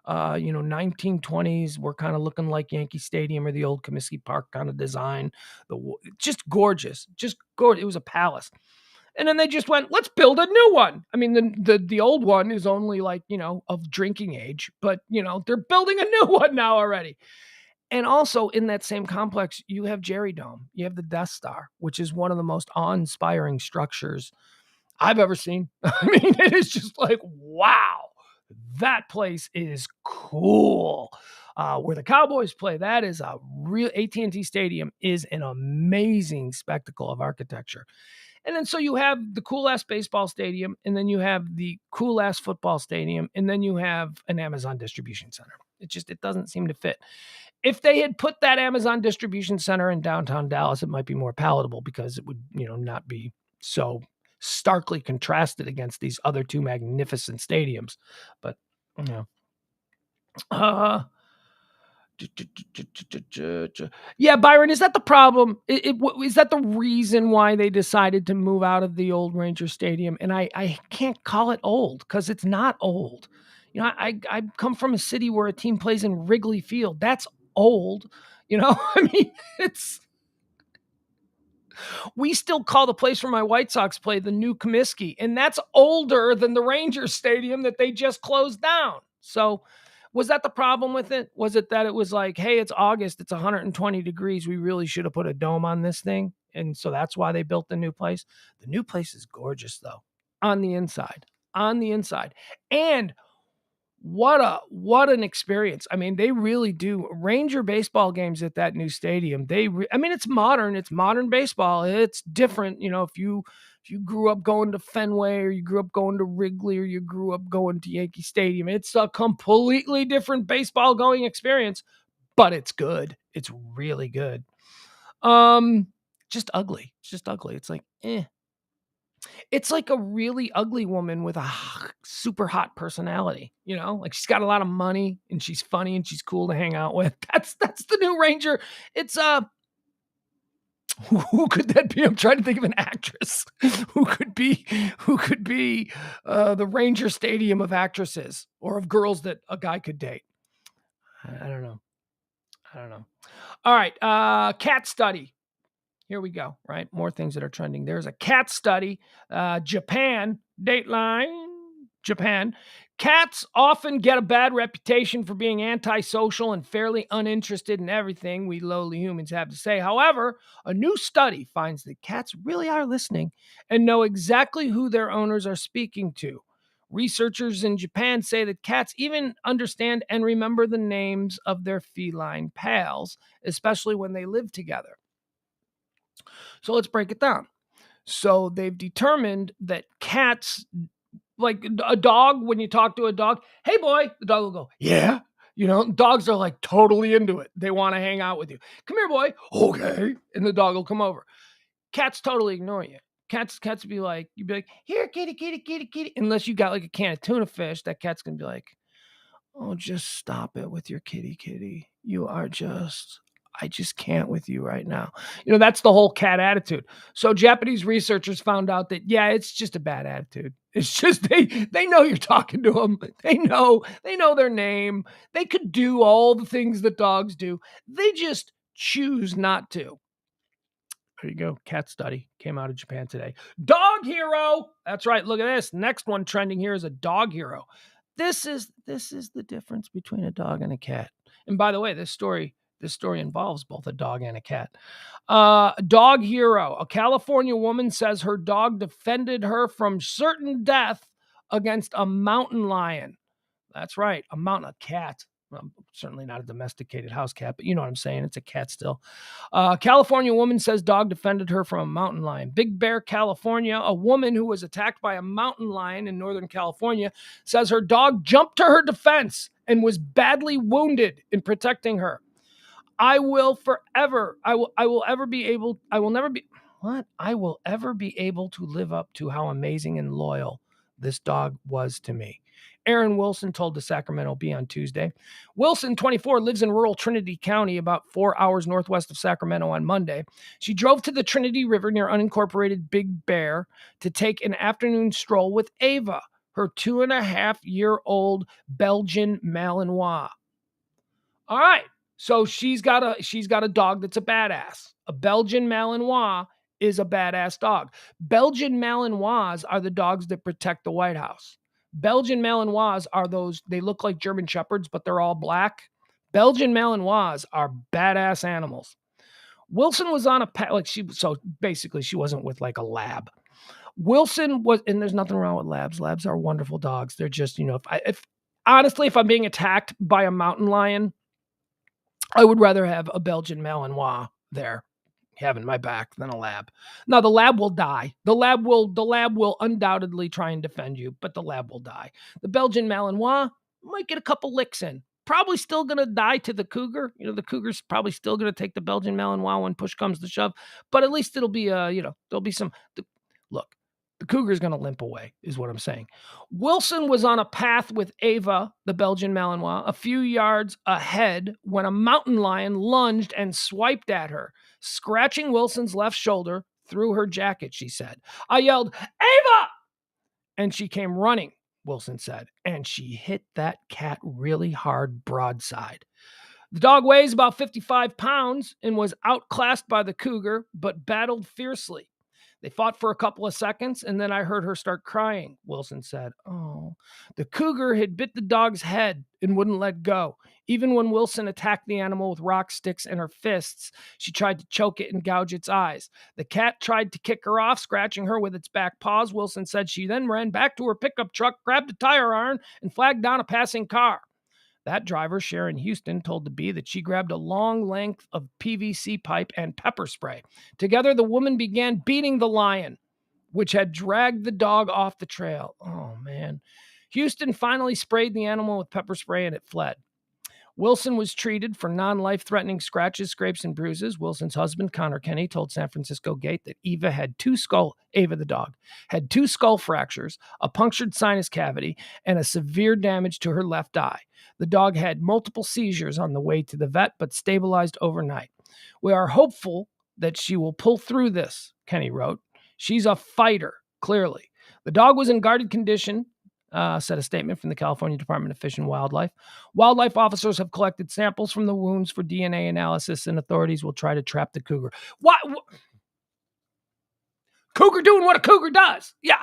S1: 1920s. We're kind of looking like Yankee Stadium or the old Comiskey Park kind of design. Just gorgeous, just gorgeous. It was a palace. And then they just went, let's build a new one. I mean, the old one is only like, of drinking age, but they're building a new one now already. And also in that same complex, you have Jerry Dome. You have the Death Star, which is one of the most awe-inspiring structures I've ever seen. I mean, it is just like, wow, that place is cool. Where the Cowboys play, that is a real AT&T Stadium is an amazing spectacle of architecture. And then so you have the cool-ass baseball stadium, and then you have the cool-ass football stadium, and then you have an Amazon distribution center. It doesn't seem to fit. If they had put that Amazon distribution center in downtown Dallas, it might be more palatable because it would, not be so starkly contrasted against these other two magnificent stadiums. But, yeah, Byron, is that the problem? Is that the reason why they decided to move out of the old Ranger Stadium? And I can't call it old because it's not old. I come from a city where a team plays in Wrigley Field. That's old. I mean, we still call the place where my White Sox play the New Comiskey, and that's older than the Rangers Stadium that they just closed down. So was that the problem with it? Was it that it was like, hey, it's August, it's 120 degrees. We really should have put a dome on this thing. And so that's why they built the new place. The new place is gorgeous, though, on the inside. And what an experience. I mean, they really do. Ranger baseball games at that new stadium. It's modern baseball. It's different. If you grew up going to Fenway, or you grew up going to Wrigley, or you grew up going to Yankee Stadium, it's a completely different baseball going experience, but it's good. It's really good. Just ugly. It's like, It's like a really ugly woman with a super hot personality, like she's got a lot of money and she's funny and she's cool to hang out with. That's the new Ranger. It's who could that be? I'm trying to think of an actress who could be the Ranger Stadium of actresses or of girls that a guy could date. I don't know. All right. Cat study. Here we go, right? More things that are trending. There's a cat study. Japan, Dateline, Japan. Cats often get a bad reputation for being antisocial and fairly uninterested in everything we lowly humans have to say. However, a new study finds that cats really are listening and know exactly who their owners are speaking to. Researchers in Japan say that cats even understand and remember the names of their feline pals, especially when they live together. So let's break it down. So they've determined that cats, like a dog, when you talk to a dog, hey boy, the dog will go, yeah. Dogs are like totally into it. They want to hang out with you. Come here, boy. Okay. And the dog will come over. Cats totally ignore you. Cats you'd be like, here, kitty, kitty, kitty, kitty. Unless you got like a can of tuna fish, that cat's going to be like, oh, just stop it with your kitty, kitty. I just can't with you right now. That's the whole cat attitude. So Japanese researchers found out that, yeah, it's just a bad attitude. It's just they know you're talking to them. They know their name. They could do all the things that dogs do. They just choose not to. There you go. Cat study came out of Japan today. Dog hero. That's right. Look at this. Next one trending here is a dog hero. This is the difference between a dog and a cat. And by the way, this story involves both a dog and a cat. Dog hero. A California woman says her dog defended her from certain death against a mountain lion. That's right. A cat. Well, certainly not a domesticated house cat, but you know what I'm saying. It's a cat still. California woman says dog defended her from a mountain lion. Big Bear, California. A woman who was attacked by a mountain lion in Northern California says her dog jumped to her defense and was badly wounded in protecting her. I will ever be able to live up to how amazing and loyal this dog was to me. Aaron Wilson told the Sacramento Bee on Tuesday. Wilson, 24, lives in rural Trinity County, about 4 hours northwest of Sacramento on Monday. She drove to the Trinity River near unincorporated Big Bear to take an afternoon stroll with Ava, her 2.5-year-old Belgian Malinois. All right. So she's got a dog that's a badass. A Belgian Malinois is a badass dog. Belgian Malinois are the dogs that protect the White House. Belgian Malinois are those, they look like German Shepherds, but they're all black. Belgian Malinois are badass animals. Wilson was on a so basically she wasn't with like a lab. Wilson was, and there's nothing wrong with labs. Labs are wonderful dogs. They're just, if I'm being attacked by a mountain lion, I would rather have a Belgian Malinois there having my back than a lab. Now the lab will die. The lab will undoubtedly try and defend you, but the lab will die. The Belgian Malinois might get a couple licks in. Probably still going to die to the cougar. The cougar's probably still going to take the Belgian Malinois when push comes to shove, but at least it'll be there'll be some look. The cougar's going to limp away, is what I'm saying. Wilson was on a path with Ava, the Belgian Malinois, a few yards ahead when a mountain lion lunged and swiped at her, scratching Wilson's left shoulder through her jacket, she said. I yelled, Ava! And she came running, Wilson said, and she hit that cat really hard broadside. The dog weighs about 55 pounds and was outclassed by the cougar, but battled fiercely. They fought for a couple of seconds, and then I heard her start crying, Wilson said. Oh, the cougar had bit the dog's head and wouldn't let go. Even when Wilson attacked the animal with rock sticks and her fists, she tried to choke it and gouge its eyes. The cat tried to kick her off, scratching her with its back paws. Wilson said she then ran back to her pickup truck, grabbed a tire iron, and flagged down a passing car. That driver, Sharon Houston, told the Bee that she grabbed a long length of PVC pipe and pepper spray. Together, the woman began beating the lion, which had dragged the dog off the trail. Oh, man. Houston finally sprayed the animal with pepper spray and it fled. Wilson was treated for non-life-threatening scratches, scrapes, and bruises. Wilson's husband, Connor Kenny, told San Francisco Gate that Ava the dog, had 2 skull fractures, a punctured sinus cavity, and a severe damage to her left eye. The dog had multiple seizures on the way to the vet, but stabilized overnight. We are hopeful that she will pull through this, Kenny wrote. She's a fighter, clearly. The dog was in guarded condition, said a statement from the California Department of Fish and Wildlife. Wildlife officers have collected samples from the wounds for DNA analysis, and authorities will try to trap the cougar. What? Cougar doing what a cougar does. Yeah,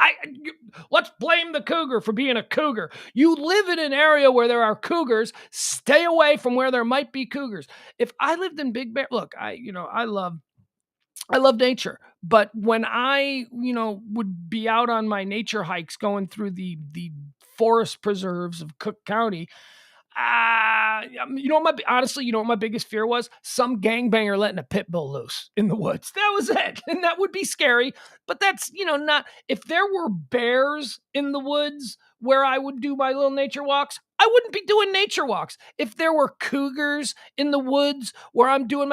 S1: let's blame the cougar for being a cougar. You live in an area where there are cougars. Stay away from where there might be cougars. If I lived in Big Bear, look, I love nature, but when I, would be out on my nature hikes going through the forest preserves of Cook County, what my biggest fear was? Some gangbanger letting a pit bull loose in the woods. That was it. And that would be scary, but that's, not, if there were bears in the woods where I would do my little nature walks, I wouldn't be doing nature walks. If there were cougars in the woods where I'm doing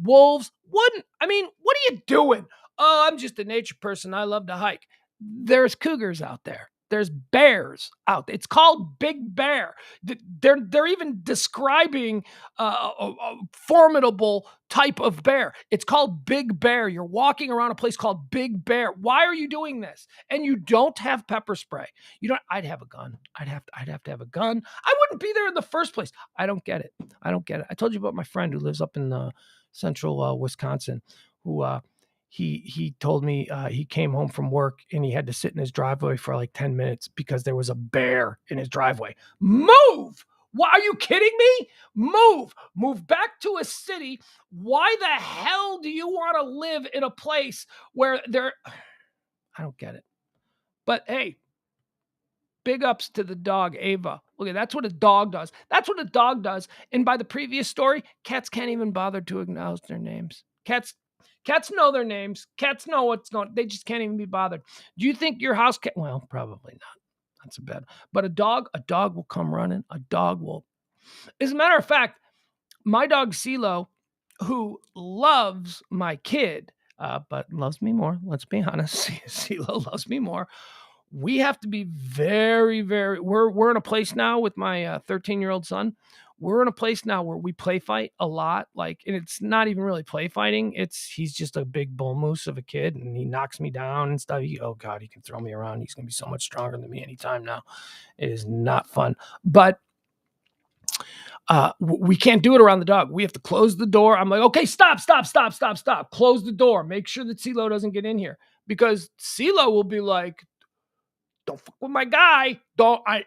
S1: wolves wouldn't. I mean, what are you doing? Oh, I'm just a nature person. I love to hike. There's cougars out there. There's bears out there. It's called Big Bear. They're even describing a formidable type of bear. It's called Big Bear. You're walking around a place called Big Bear. Why are you doing this? And you don't have pepper spray. You don't. I'd have a gun. I'd have to have a gun. I wouldn't be there in the first place. I don't get it. I told you about my friend who lives up in central Wisconsin, who he told me he came home from work and he had to sit in his driveway for like 10 minutes because there was a bear in his driveway. Move! Why, are you kidding me? Move back to a city. Why the hell do you want to live in a place where I don't get it. But hey, big ups to the dog, Ava. Look, that's what a dog does. That's what a dog does. And by the previous story, cats can't even bother to acknowledge their names. Cats know their names. Cats know what's going on. They just can't even be bothered. Do you think your house cat? Well, probably not. That's a bad. But a dog will come running. A dog will. As a matter of fact, my dog CeeLo, who loves my kid, but loves me more. Let's be honest. CeeLo loves me more. we have to be very, very, we're in a place now with my 13-year-old son. We're in a place now where we play fight a lot. Like, and it's not even really play fighting. He's just a big bull moose of a kid, and he knocks me down and stuff. Oh God, he can throw me around. He's going to be so much stronger than me anytime now. It is not fun, but we can't do it around the dog. We have to close the door. I'm like, okay, stop. Close the door. Make sure that CeeLo doesn't get in here, because CeeLo will be like, don't fuck with my guy.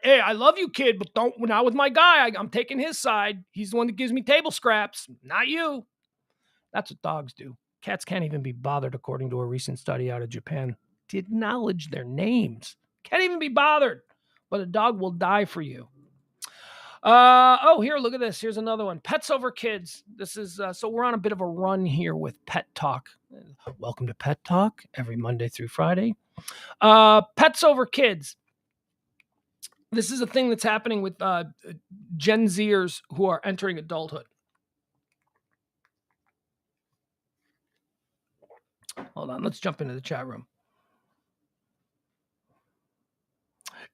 S1: Hey, I love you, kid, but not with my guy. I'm taking his side. He's the one that gives me table scraps, not you. That's what dogs do. Cats can't even be bothered, according to a recent study out of Japan, to acknowledge their names. Can't even be bothered, but a dog will die for you. Here, look at this. Here's another one. Pets over kids. This is, so we're on a bit of a run here with Pet Talk. Welcome to Pet Talk, every Monday through Friday. Pets over kids. This is a thing that's happening with Gen Zers who are entering adulthood. Hold on, let's jump into the chat room.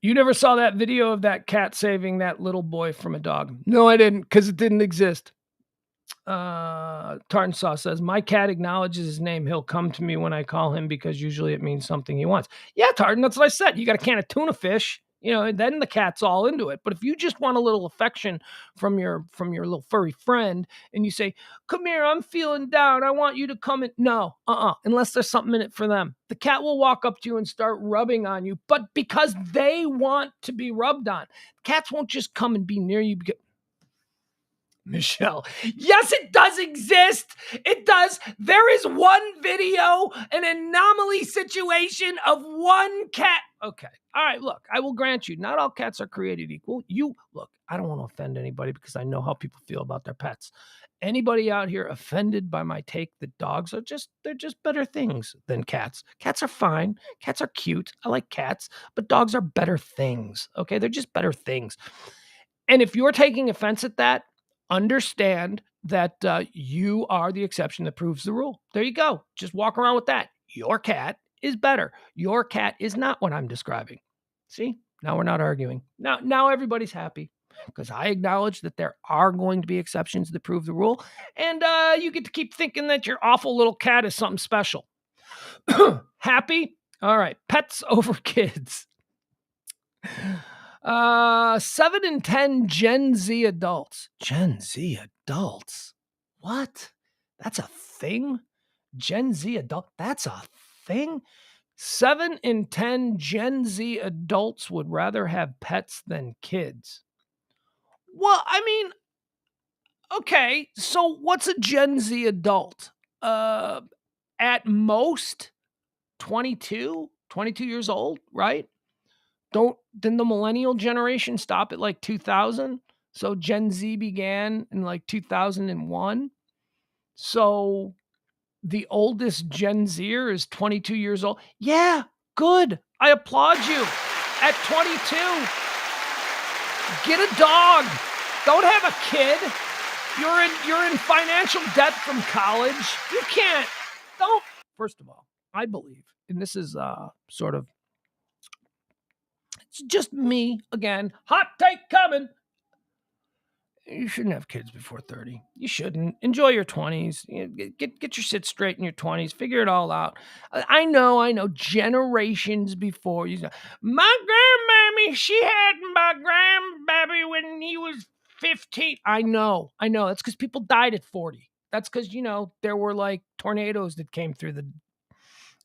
S1: You never saw that video of that cat saving that little boy from a dog? No, I didn't, because it didn't exist. Tartan Sauce says, my cat acknowledges his name. He'll come to me when I call him, because usually it means something he wants. Yeah, Tartan, that's what I said. You got a can of tuna fish, and then the cat's all into it. But if you just want a little affection from your little furry friend, and you say, come here, I'm feeling down, I want you to come in. No, unless there's something in it for them. The cat will walk up to you and start rubbing on you, but because they want to be rubbed on. Cats won't just come and be near you because... Michelle, yes, it does exist. It does. There is one video, an anomaly situation of one cat. Okay. All right. Look, I will grant you, not all cats are created equal. Look, I don't want to offend anybody, because I know how people feel about their pets. Anybody out here offended by my take that dogs are they're just better things than cats. Cats are fine. Cats are cute. I like cats, but dogs are better things. Okay. They're just better things. And if you're taking offense at that, understand that you are the exception that proves the rule. There you go. Just walk around with that. Your cat is better. Your cat is not what I'm describing. See, now we're not arguing. Now everybody's happy, because I acknowledge that there are going to be exceptions that prove the rule. And you get to keep thinking that your awful little cat is something special. Happy? All right. Pets over kids. 7 in 10 Gen Z adults. Gen Z adults? What? That's a thing? Gen Z adult? That's a thing? 7 in 10 Gen Z adults would rather have pets than kids. Well, I mean, okay, so what's a Gen Z adult? At most 22 years old, right? Didn't the millennial generation stop at like 2000? So Gen Z began in like 2001. So the oldest Gen Zer is 22 years old. Yeah, good. I applaud you. At 22, get a dog. Don't have a kid. You're in financial debt from college. You can't. Don't. First of all, I believe, and this is sort of, it's just me, again, hot take coming. You shouldn't have kids before 30. You shouldn't. Enjoy your 20s. Get your shit straight in your 20s. Figure it all out. I know. Generations before you. My grandmammy, she had my grandbaby when he was 15. I know. That's because people died at 40. That's because, there were like tornadoes that came through the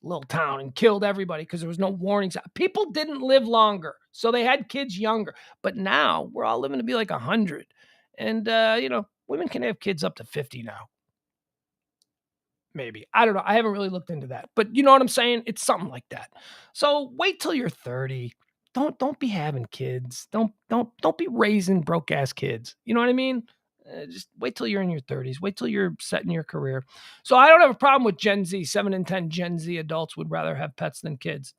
S1: little town and killed everybody because there was no warnings. People didn't live longer, so they had kids younger. But now we're all living to be like 100. And, women can have kids up to 50 now. Maybe. I don't know. I haven't really looked into that. But you know what I'm saying? It's something like that. So wait till you're 30. Don't be having kids. Don't be raising broke-ass kids. You know what I mean? Just wait till you're in your 30s. Wait till you're set in your career. So I don't have a problem with Gen Z. 7 in 10 Gen Z adults would rather have pets than kids.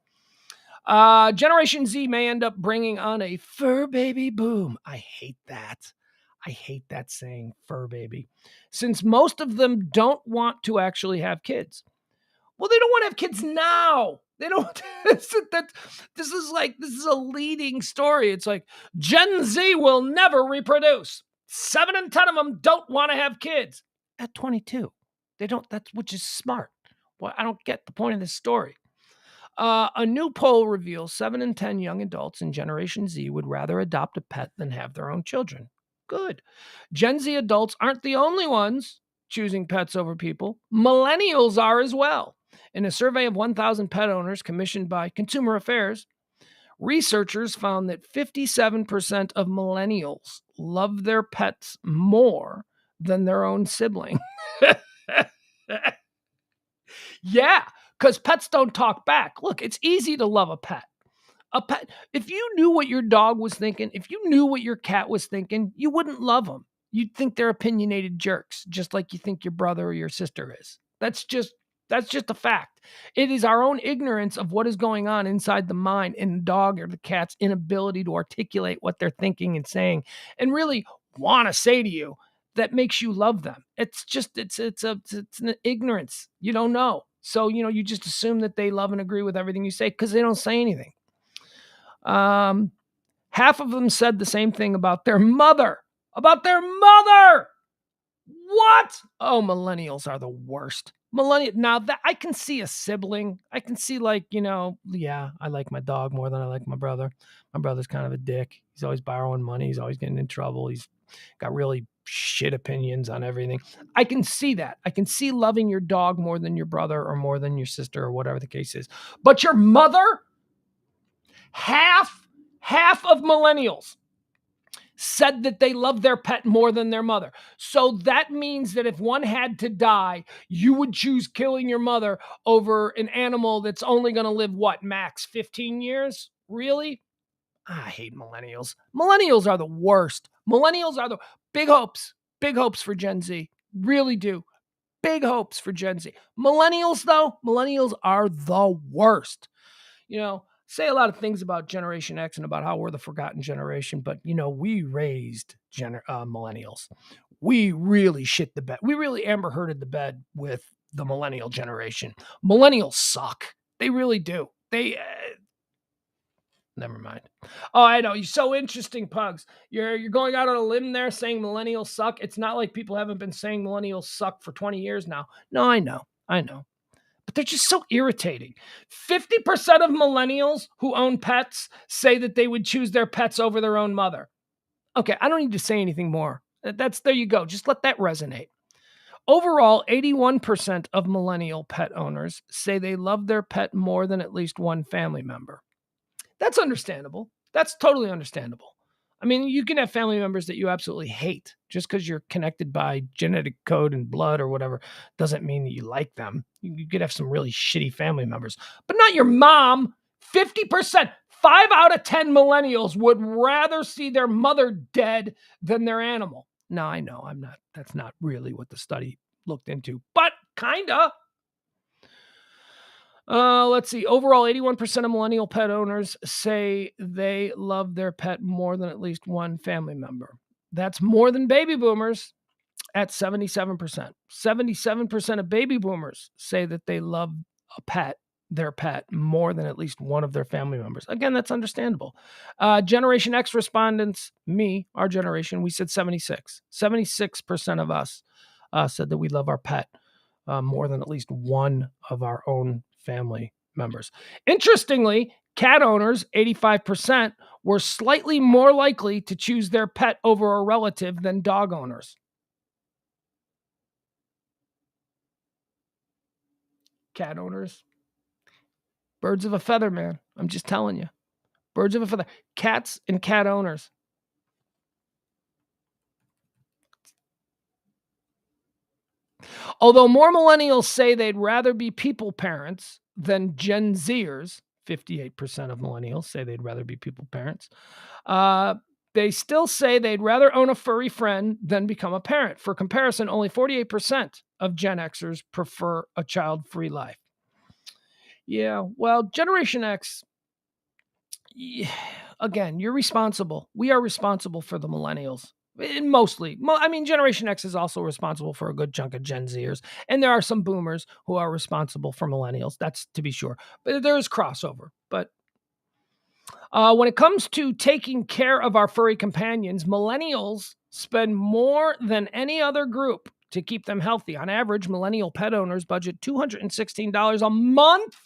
S1: Generation Z may end up bringing on a fur baby boom. I hate that. I hate that saying, fur baby, since most of them don't want to actually have kids. Well, they don't want to have kids now. They don't. This is a leading story. It's like Gen Z will never reproduce. 7 in 10 of them don't want to have kids. At 22, they don't. That's which is smart. Well, I don't get the point of this story. A new poll reveals 7 in 10 young adults in Generation Z would rather adopt a pet than have their own children. Good. Gen Z adults aren't the only ones choosing pets over people. Millennials are as well. In a survey of 1,000 pet owners commissioned by Consumer Affairs, researchers found that 57% of millennials love their pets more than their own sibling. Yeah, because pets don't talk back. Look, it's easy to love a pet. A pet, if you knew what your dog was thinking, if you knew what your cat was thinking, you wouldn't love them. You'd think they're opinionated jerks, just like you think your brother or your sister is. That's just a fact. It is our own ignorance of what is going on inside the mind in the dog or the cat's inability to articulate what they're thinking and saying and really want to say to you that makes you love them. It's an ignorance. You don't know. So, you just assume that they love and agree with everything you say because they don't say anything. Half of them said the same thing about their mother. About their mother! What? Oh, millennials are the worst. Now that I can see a sibling. I can see yeah, I like my dog more than I like my brother. My brother's kind of a dick. He's always borrowing money. He's always getting in trouble. He's got really shit opinions on everything. I can see that. I can see loving your dog more than your brother or more than your sister or whatever the case is. But your mother? Half of millennials said that they love their pet more than their mother. So that means that if one had to die, you would choose killing your mother over an animal that's only going to live, max 15 years? Really? I hate millennials. Millennials are the worst. Millennials are the big hopes for Gen Z. Really do. Big hopes for Gen Z. Millennials, though, are the worst. Say a lot of things about Generation X and about how we're the forgotten generation, but we raised millennials. We really shit the bed. We really Amber Hearded the bed with the millennial generation. Millennials suck. They really do. Never mind. Oh, I know. You're so interesting, Pugs. You're going out on a limb there saying millennials suck. It's not like people haven't been saying millennials suck for 20 years now. No, I know. But they're just so irritating. 50% of millennials who own pets say that they would choose their pets over their own mother. Okay, I don't need to say anything more. There you go. Just let that resonate. Overall, 81% of millennial pet owners say they love their pet more than at least one family member. That's understandable. That's totally understandable. I mean, you can have family members that you absolutely hate. Just because you're connected by genetic code and blood or whatever doesn't mean that you like them. You could have some really shitty family members, but not your mom. 50%, 5 out of 10 millennials would rather see their mother dead than their animal. Now, I know that's not really what the study looked into, but kinda. Let's see. Overall, 81% of millennial pet owners say they love their pet more than at least one family member. That's more than baby boomers at 77%. 77% of baby boomers say that they love their pet, more than at least one of their family members. Again, that's understandable. Generation X respondents, our generation, we said 76. 76% of us said that we love our pet more than at least one of our own family members. Interestingly, cat owners, 85%, were slightly more likely to choose their pet over a relative than dog owners. Cat owners, birds of a feather, man. I'm just telling you. Birds of a feather. Cats and cat owners. Although more millennials say they'd rather be people parents than Gen Zers, 58% of millennials say they'd rather be people parents, they still say they'd rather own a furry friend than become a parent. For comparison, only 48% of Gen Xers prefer a child-free life. Yeah, well, Generation X, again, you're responsible. We are responsible for the millennials. Mostly. I mean, Generation X is also responsible for a good chunk of Gen Zers, and there are some boomers who are responsible for millennials. That's to be sure. But there is crossover. But when it comes to taking care of our furry companions, millennials spend more than any other group to keep them healthy. On average, millennial pet owners budget $216 a month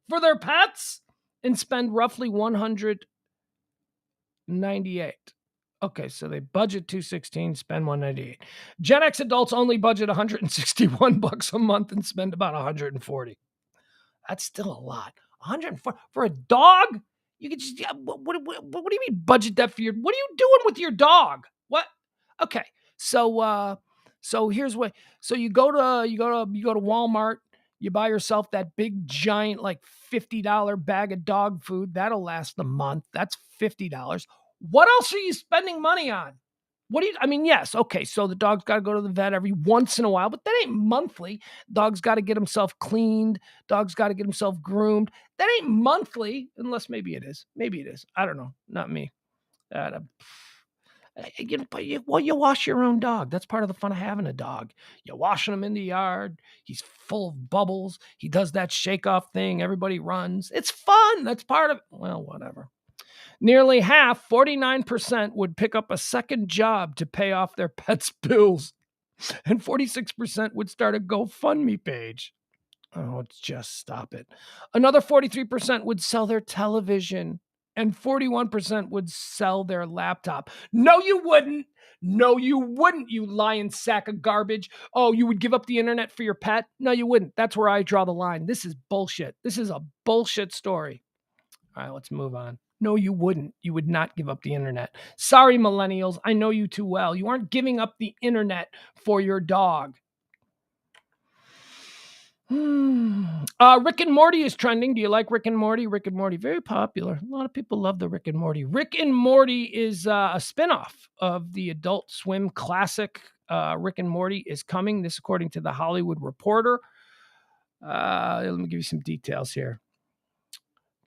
S1: for their pets and spend roughly $198. Okay, so they budget $216, spend $198. Gen X adults only budget $161 a month and spend about $140. That's still a lot. $140 for a dog? You could just what do you mean budget that for your? What are you doing with your dog? What? Okay, so here's what. So you go to Walmart. You buy yourself that big giant like $50 bag of dog food. That'll last a month. That's $50. What else are you spending money on? Yes, okay, so the dog's got to go to the vet every once in a while, but that ain't monthly. Dog's got to get himself cleaned. Dog's got to get himself groomed. That ain't monthly, unless maybe it is. Maybe it is. I don't know. Not me. You wash your own dog. That's part of the fun of having a dog. You're washing him in the yard. He's full of bubbles. He does that shake-off thing. Everybody runs. It's fun. That's part of it. Well, whatever. Nearly half, 49%, would pick up a second job to pay off their pets' bills. And 46% would start a GoFundMe page. Oh, just stop it. Another 43% would sell their television. And 41% would sell their laptop. No, you wouldn't. No, you wouldn't, you lying sack of garbage. Oh, you would give up the internet for your pet? No, you wouldn't. That's where I draw the line. This is bullshit. This is a bullshit story. All right, let's move on. No, you wouldn't. You would not give up the internet. Sorry, millennials. I know you too well. You aren't giving up the internet for your dog. Rick and Morty is trending. Do you like Rick and Morty? Rick and Morty, very popular. A lot of people love the Rick and Morty. Rick and Morty is a spinoff of the Adult Swim classic. Rick and Morty is coming. This according to The Hollywood Reporter. Let me give you some details here.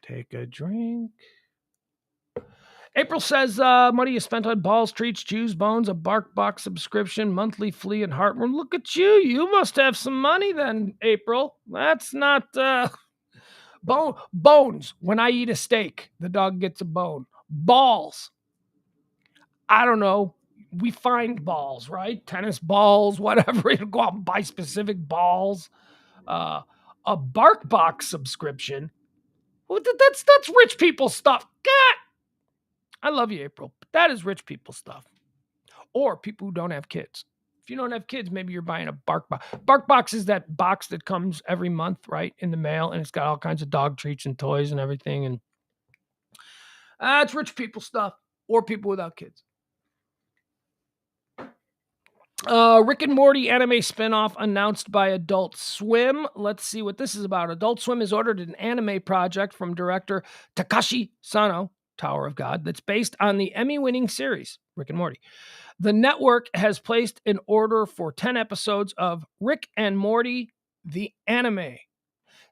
S1: Take a drink. April says money is spent on balls, treats, chews, bones, a bark box subscription, monthly flea and heartworm. Look at you. You must have some money then, April. That's not bones. When I eat a steak, the dog gets a bone. Balls. I don't know. We find balls, right? Tennis balls, whatever. You go out and buy specific balls. A bark box subscription. Well, that's rich people stuff. I love you, April. But that is rich people stuff. Or people who don't have kids. If you don't have kids, maybe you're buying a bark box. Bark box is that box that comes every month, right, in the mail, and it's got all kinds of dog treats and toys and everything. And it's rich people stuff. Or people without kids. Rick and Morty anime spinoff announced by Adult Swim. Let's see what this is about. Adult Swim has ordered an anime project from director Takashi Sano, Tower of God, that's based on the Emmy-winning series, Rick and Morty. The network has placed an order for 10 episodes of Rick and Morty, the anime.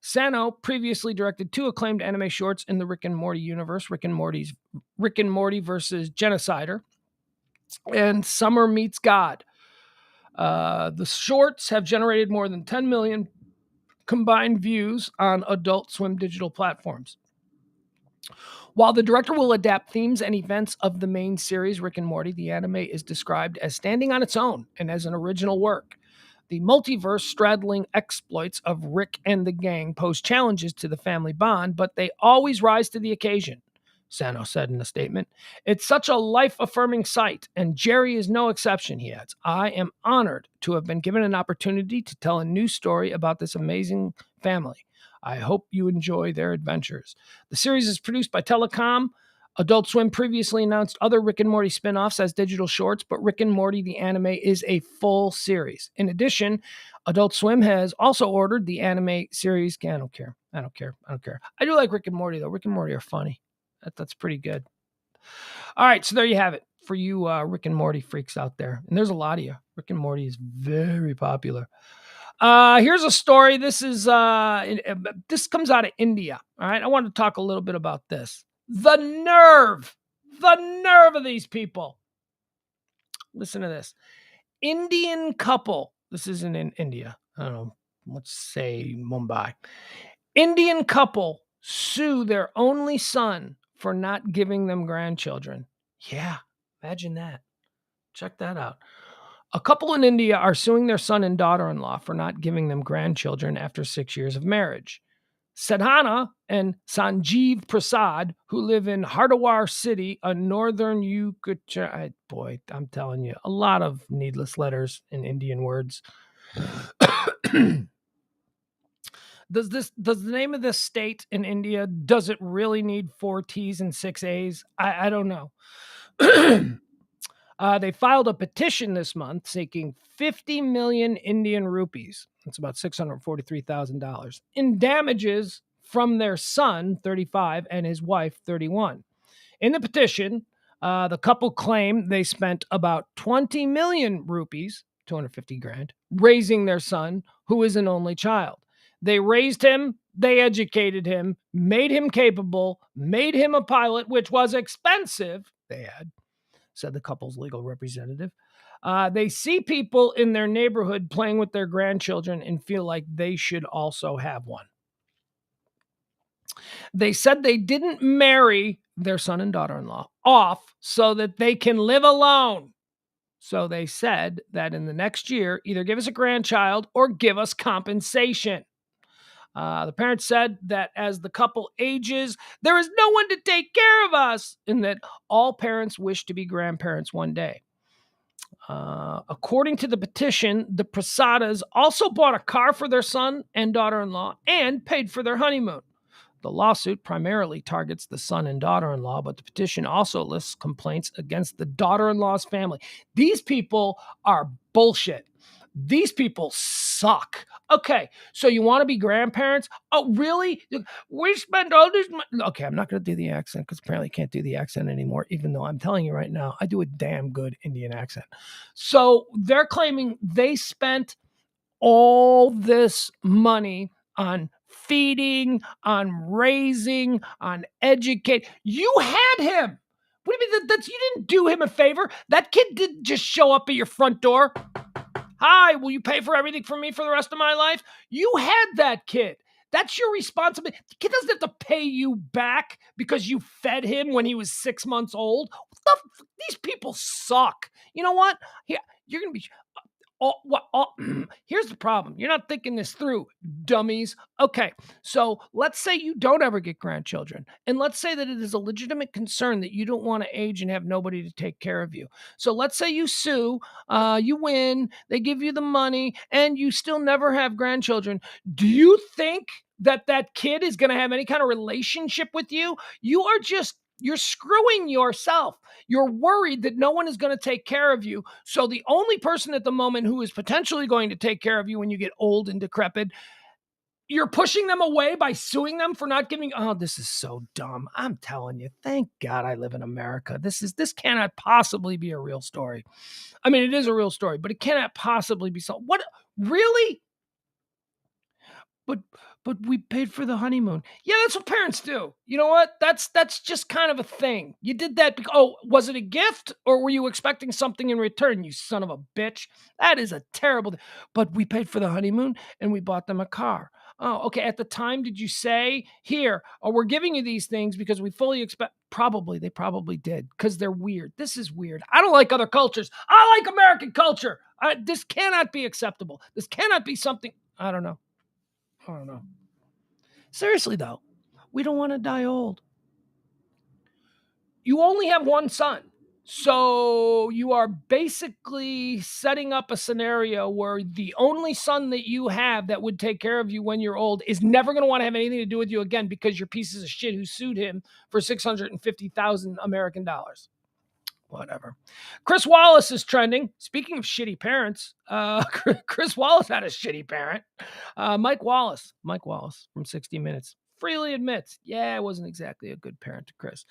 S1: Sano previously directed 2 acclaimed anime shorts in the Rick and Morty universe, Rick and Morty versus Genocider, and Summer Meets God. The shorts have generated more than 10 million combined views on Adult Swim digital platforms. While the director will adapt themes and events of the main series, Rick and Morty, the anime is described as standing on its own and as an original work. The multiverse-straddling exploits of Rick and the gang pose challenges to the family bond, but they always rise to the occasion, Sano said in a statement. It's such a life-affirming sight, and Jerry is no exception, he adds. I am honored to have been given an opportunity to tell a new story about this amazing family. I hope you enjoy their adventures. The series is produced by Telecom. Adult Swim previously announced other Rick and Morty spinoffs as digital shorts, but Rick and Morty, the anime, is a full series. In addition, Adult Swim has also ordered the anime series. I don't care. I do like Rick and Morty, though. Rick and Morty are funny. That's pretty good. All right, so there you have it for you Rick and Morty freaks out there. And there's a lot of you. Rick and Morty is very popular. Here's a story. This comes out of India. All right, I want to talk a little bit about this. The nerve of these people. Listen to this. Indian couple. This isn't in India. I don't know. Let's say Mumbai. Indian couple sue their only son for not giving them grandchildren. Yeah, imagine that. Check that out. A couple in India are suing their son and daughter-in-law for not giving them grandchildren after 6 years of marriage. Sadhana and Sanjeev Prasad, who live in Hardwar City, a northern Yucatan. Boy, I'm telling you, a lot of needless letters in Indian words. Does the name of this state in India, does it really need 4 T's and 6 A's? I don't know. They filed a petition this month seeking 50 million Indian rupees. That's about $643,000 in damages from their son, 35, and his wife, 31. In the petition, the couple claim they spent about 20 million rupees, 250 grand, raising their son, who is an only child. They raised him, they educated him, made him capable, made him a pilot, which was expensive, they had, said the couple's legal representative. They see people in their neighborhood playing with their grandchildren and feel like they should also have one. They said they didn't marry their son and daughter-in-law off so that they can live alone. So they said that in the next year, either give us a grandchild or give us compensation. The parents said that as the couple ages, there is no one to take care of us, and that all parents wish to be grandparents one day. According to the petition, the Prasadas also bought a car for their son and daughter-in-law and paid for their honeymoon. The lawsuit primarily targets the son and daughter-in-law, but the petition also lists complaints against the daughter-in-law's family. These people are bullshit. These people suck. Okay, so you want to be grandparents? Oh, really? We spend all this money. Okay, I'm not going to do the accent because apparently I can't do the accent anymore, even though I'm telling you right now, I do a damn good Indian accent. So they're claiming they spent all this money on feeding, on raising, on educate. You had him. What do you mean that you didn't do him a favor? That kid didn't just show up at your front door. Hi, will you pay for everything for me for the rest of my life? You had that kid. That's your responsibility. The kid doesn't have to pay you back because you fed him when he was 6 months old. These people suck. You know what? Yeah, you're going to be... here's the problem. You're not thinking this through, dummies. Okay, so let's say you don't ever get grandchildren, and let's say that it is a legitimate concern that you don't want to age and have nobody to take care of you. So let's say you sue, you win, they give you the money, and you still never have grandchildren. Do you think that kid is going to have any kind of relationship with you? You're screwing yourself. You're worried that no one is going to take care of you. So the only person at the moment who is potentially going to take care of you when you get old and decrepit, you're pushing them away by suing them for not giving. Oh, this is so dumb. I'm telling you, thank God I live in America. This cannot possibly be a real story. I mean, it is a real story, but it cannot possibly be so. What? Really? But we paid for the honeymoon. Yeah, that's what parents do. You know what? That's just kind of a thing. You did that because, was it a gift or were you expecting something in return, you son of a bitch? That is a terrible thing. But we paid for the honeymoon and we bought them a car. Oh, okay. At the time, did you say, here, we're giving you these things because we fully expect? Probably. They probably did because they're weird. This is weird. I don't like other cultures. I like American culture. This cannot be acceptable. This cannot be something. I don't know. Seriously, though, we don't want to die old. You only have one son. So you are basically setting up a scenario where the only son that you have that would take care of you when you're old is never going to want to have anything to do with you again because you're pieces of shit who sued him for 650,000 American dollars. Whatever. Chris Wallace is trending. Speaking of shitty parents, Chris Wallace had a shitty parent. Mike Wallace from 60 Minutes freely admits, yeah, I wasn't exactly a good parent to Chris.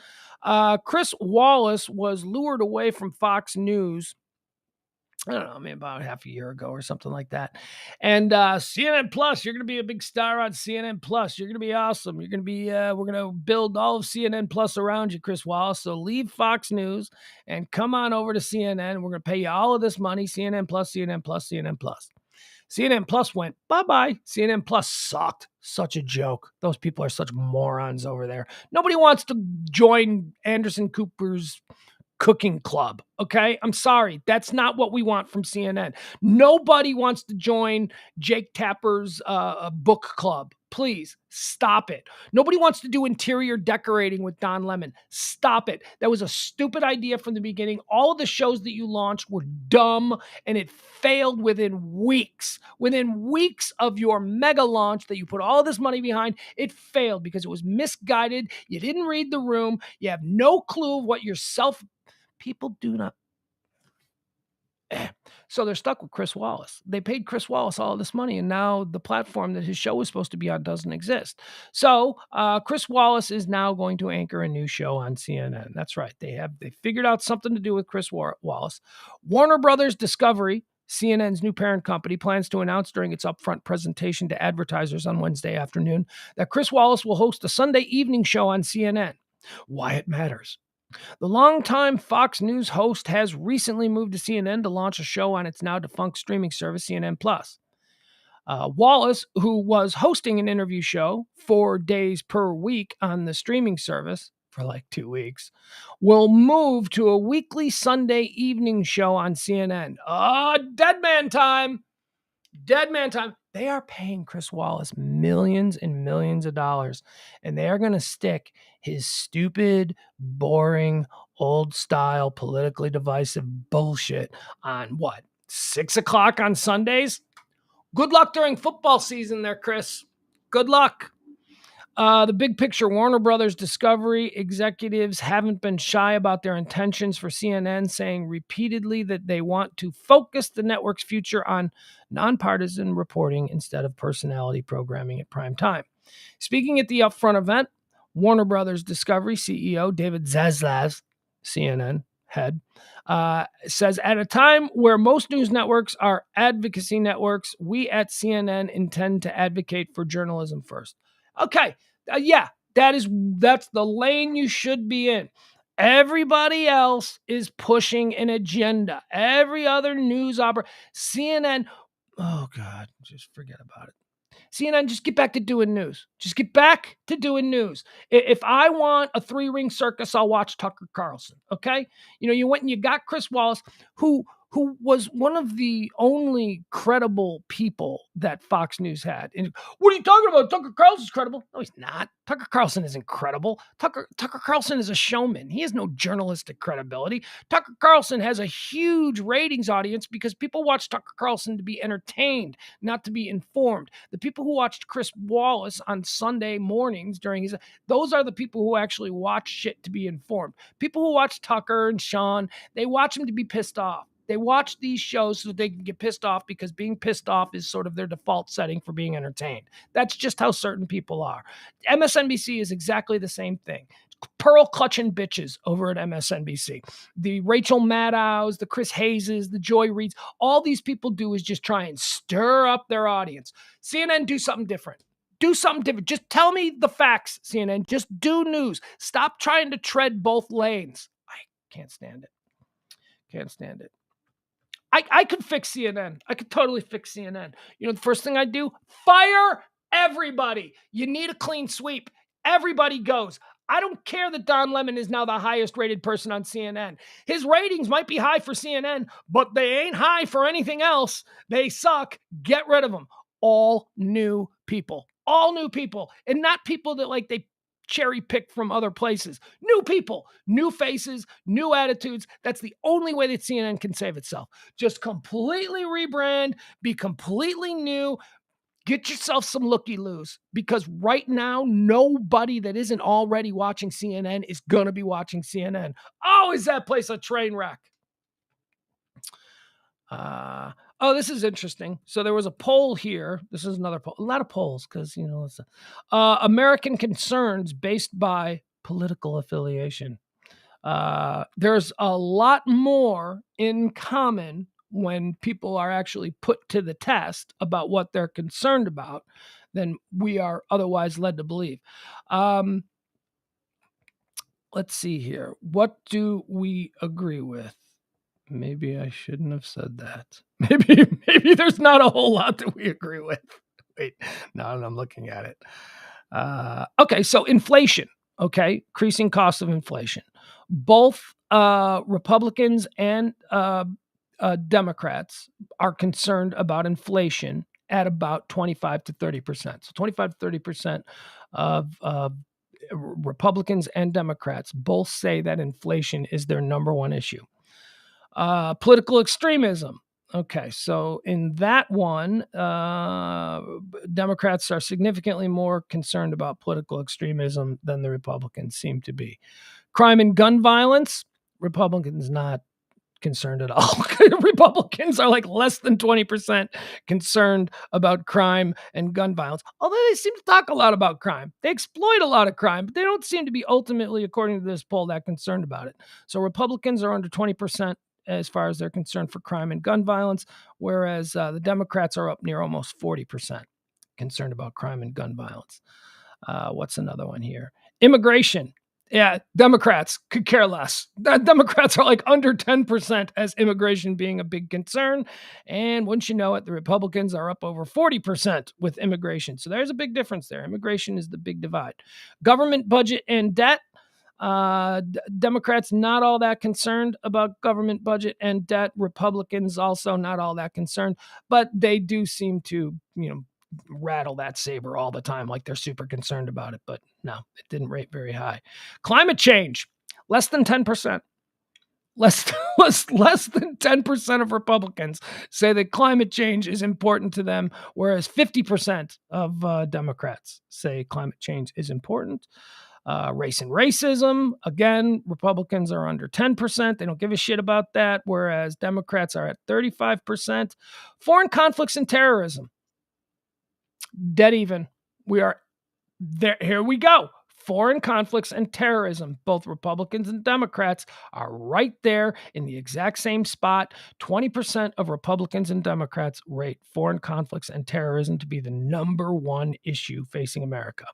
S1: Chris Wallace was lured away from Fox News I don't know, maybe about half a year ago or something like that. And CNN Plus, you're going to be a big star on CNN Plus. You're going to be awesome. You're going to be, we're going to build all of CNN Plus around you, Chris Wallace. So leave Fox News and come on over to CNN. We're going to pay you all of this money, CNN Plus, CNN Plus, CNN Plus. CNN Plus went bye-bye. CNN Plus sucked. Such a joke. Those people are such morons over there. Nobody wants to join Anderson Cooper's cooking club. Okay. I'm sorry. That's not what we want from CNN. Nobody wants to join Jake Tapper's book club. Please stop it. Nobody wants to do interior decorating with Don Lemon. Stop it. That was a stupid idea from the beginning. All of the shows that you launched were dumb and it failed within weeks. Within weeks of your mega launch that you put all this money behind, it failed because it was misguided. You didn't read the room. You have no clue of what people do not. So they're stuck with Chris Wallace. They paid Chris Wallace all this money, and now the platform that his show was supposed to be on doesn't exist. So Chris Wallace is now going to anchor a new show on CNN. That's right. They figured out something to do with Chris Wallace. Warner Brothers Discovery, CNN's new parent company, plans to announce during its upfront presentation to advertisers on Wednesday afternoon that Chris Wallace will host a Sunday evening show on CNN. Why it matters. The longtime Fox News host has recently moved to CNN to launch a show on its now defunct streaming service, CNN Plus. Wallace, who was hosting an interview show 4 days per week on the streaming service for like 2 weeks, will move to a weekly Sunday evening show on CNN. Dead man time. Dead man time. They are paying Chris Wallace millions and millions of dollars, and they are going to stick his stupid, boring, old-style, politically divisive bullshit on what, 6 o'clock on Sundays? Good luck during football season there, Chris. Good luck. The big picture, Warner Brothers Discovery executives haven't been shy about their intentions for CNN, saying repeatedly that they want to focus the network's future on nonpartisan reporting instead of personality programming at prime time. Speaking at the upfront event, Warner Brothers Discovery CEO David Zaslav, CNN head, says, at a time where most news networks are advocacy networks, we at CNN intend to advocate for journalism first. Okay, yeah, that's the lane you should be in. Everybody else is pushing an agenda. Every other news CNN, oh God, just forget about it. CNN, just get back to doing news. Just get back to doing news. If I want a 3-ring circus, I'll watch Tucker Carlson, okay? You went and you got Chris Wallace, who was one of the only credible people that Fox News had. And what are you talking about? Tucker Carlson's credible. No, he's not. Tucker Carlson isn't credible. Tucker Carlson is a showman. He has no journalistic credibility. Tucker Carlson has a huge ratings audience because people watch Tucker Carlson to be entertained, not to be informed. The people who watched Chris Wallace on Sunday mornings those are the people who actually watch shit to be informed. People who watch Tucker and Sean, they watch them to be pissed off. They watch these shows so they can get pissed off because being pissed off is sort of their default setting for being entertained. That's just how certain people are. MSNBC is exactly the same thing. Pearl clutching bitches over at MSNBC. The Rachel Maddows, the Chris Hayeses, the Joy Reids, all these people do is just try and stir up their audience. CNN, do something different. Do something different. Just tell me the facts, CNN. Just do news. Stop trying to tread both lanes. I can't stand it. Can't stand it. I could fix CNN. I could totally fix CNN. The first thing I do, fire everybody. You need a clean sweep. Everybody goes. I don't care that Don Lemon is now the highest rated person on CNN. His ratings might be high for CNN, but they ain't high for anything else. They suck. Get rid of them. All new people. All new people. And not people that they cherry picked from other places. New people, new faces, new attitudes. That's the only way that CNN can save itself. Just completely rebrand, be completely new, get yourself some looky-loos, because right now, nobody that isn't already watching CNN is going to be watching CNN. Oh, is that place a train wreck? This is interesting. So there was a poll here. This is another poll. A lot of polls because, it's American concerns based by political affiliation. There's a lot more in common when people are actually put to the test about what they're concerned about than we are otherwise led to believe. Let's see here. What do we agree with? Maybe I shouldn't have said that. Maybe there's not a whole lot that we agree with. Wait, now I'm looking at it. Okay, so inflation. Okay, increasing cost of inflation. Both Republicans and Democrats are concerned about inflation at about 25 to 30%. So 25 to 30% of Republicans and Democrats both say that inflation is their number one issue. Political extremism. Okay, so in that one, Democrats are significantly more concerned about political extremism than the Republicans seem to be. Crime and gun violence, Republicans not concerned at all. Republicans are like less than 20% concerned about crime and gun violence, although they seem to talk a lot about crime. They exploit a lot of crime, but they don't seem to be ultimately, according to this poll, that concerned about it. So Republicans are under 20% as far as they're concerned for crime and gun violence, whereas the Democrats are up near almost 40% concerned about crime and gun violence. What's another one here? Immigration. Yeah, Democrats could care less. Democrats are like under 10% as immigration being a big concern. And once you know it, the Republicans are up over 40% with immigration. So there's a big difference there. Immigration is the big divide. Government budget and debt. Democrats not all that concerned about government budget and debt. Republicans also not all that concerned, but they do seem to, rattle that saber all the time like they're super concerned about it. But no, it didn't rate very high. Climate change, less than 10%. Less than 10% of Republicans say that climate change is important to them, whereas 50% of Democrats say climate change is important. Race and racism, again, Republicans are under 10%. They don't give a shit about that, whereas Democrats are at 35%. Foreign conflicts and terrorism, dead even. We are there. Here we go. Foreign conflicts and terrorism. Both Republicans and Democrats are right there in the exact same spot. 20% of Republicans and Democrats rate foreign conflicts and terrorism to be the number one issue facing America.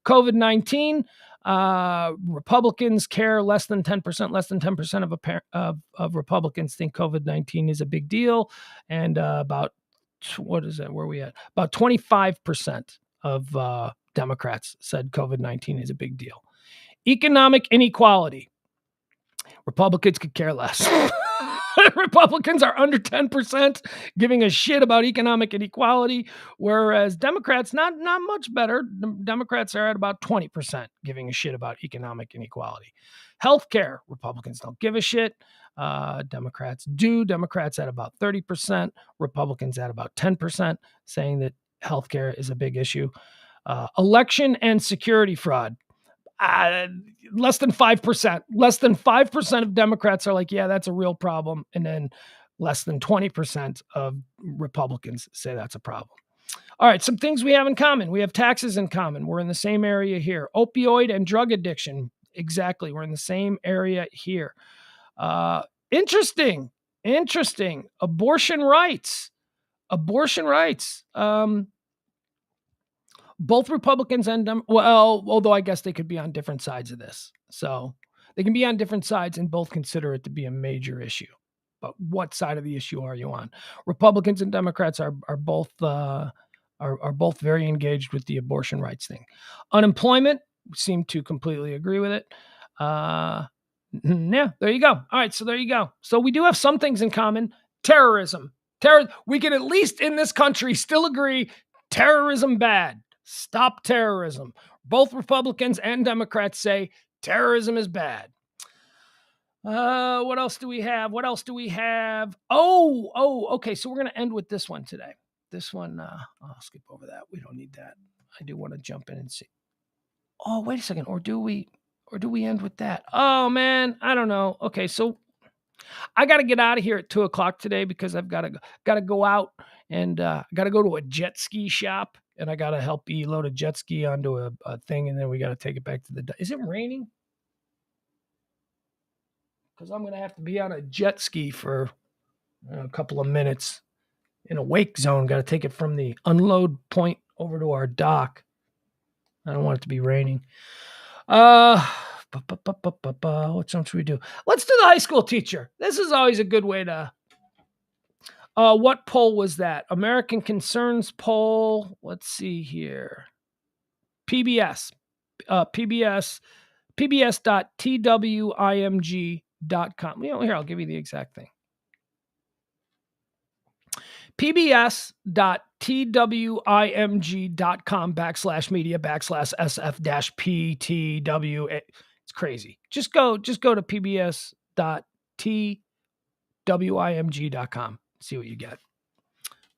S1: COVID-19, Republicans care less than 10%. Less than 10% of Republicans think COVID-19 is a big deal. And about, what is that? Where are we at? About 25% of Democrats said COVID-19 is a big deal. Economic inequality. Republicans could care less. Republicans are under 10% giving a shit about economic inequality, whereas Democrats, not much better. Democrats are at about 20% giving a shit about economic inequality. Healthcare, Republicans don't give a shit. Democrats do. Democrats at about 30%. Republicans at about 10%, saying that healthcare is a big issue. Election and security fraud. Less than 5%. Less than 5% of Democrats are like, yeah, that's a real problem. And then less than 20% of Republicans say that's a problem. All right, some things we have in common. We have taxes in common. We're in the same area here. Opioid and drug addiction. Exactly. We're in the same area here. Interesting. Abortion rights. Both Republicans and although I guess they could be on different sides of this. So they can be on different sides and both consider it to be a major issue. But what side of the issue are you on? Republicans and Democrats are both very engaged with the abortion rights thing. Unemployment, seem to completely agree with it. Yeah, there you go. All right, so there you go. So we do have some things in common. Terrorism. We can at least in this country still agree terrorism bad. Stop terrorism. Both Republicans and Democrats say terrorism is bad. What else do we have? Okay. So we're going to end with this one today. This one, I'll skip over that. We don't need that. I do want to jump in and see. Oh, wait a second. Or do we end with that? Oh man, I don't know. Okay. So I got to get out of here at 2:00 today because I've got to go out and got to go to a jet ski shop. And I got to help you load a jet ski onto a thing, and then we got to take it back to the... Is it raining? Because I'm going to have to be on a jet ski for A couple of minutes in a wake zone. Got to take it from the unload point over to our dock. I don't want it to be raining. What should we do? Let's do the high school teacher. This is always a good way to. What poll was that? American Concerns poll. Let's see here. PBS. pbs.twimg.com. Here, I'll give you the exact thing. pbs.twimg.com/media/SF-PTW. It's crazy. Just go to pbs.twimg.com. See what you get.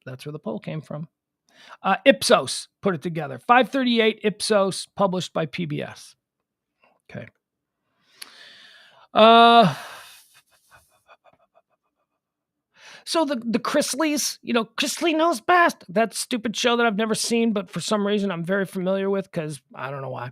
S1: That's where the poll came from. Ipsos put it together. 538 Ipsos, published by PBS. Okay. So the Chrisleys, Chrisley Knows Best. That stupid show that I've never seen, but for some reason I'm very familiar with because I don't know why.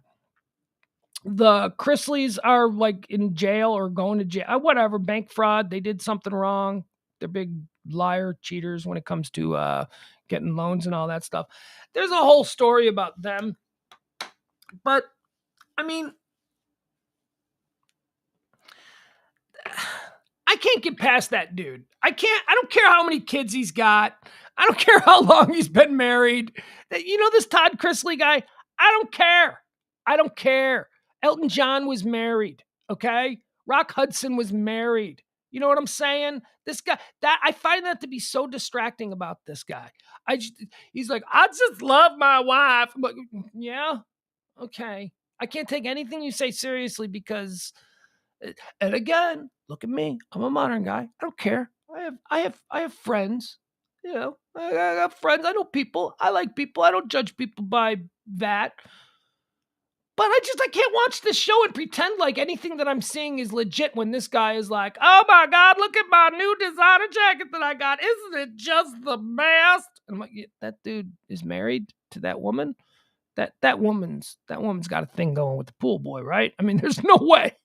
S1: The Chrisleys are like in jail or going to jail. Whatever, bank fraud. They did something wrong. They're big liar cheaters when it comes to getting loans and all that stuff. There's a whole story about them. But, I mean, I can't get past that dude. I don't care how many kids he's got. I don't care how long he's been married. This Todd Chrisley guy, I don't care. Elton John was married, okay? Rock Hudson was married. You know what I'm saying? This guy, I find that to be so distracting about this guy. He's like, I just love my wife. I'm like, yeah, okay. I can't take anything you say seriously because, and again, look at me. I'm a modern guy. I don't care. I have friends. I have friends. I know people. I like people. I don't judge people by that. But I can't watch this show and pretend like anything that I'm seeing is legit when this guy is like, oh my God, look at my new designer jacket that I got. Isn't it just the best? And I'm like, yeah, that dude is married to that woman. That woman's got a thing going with the pool boy, right? I mean, there's no way.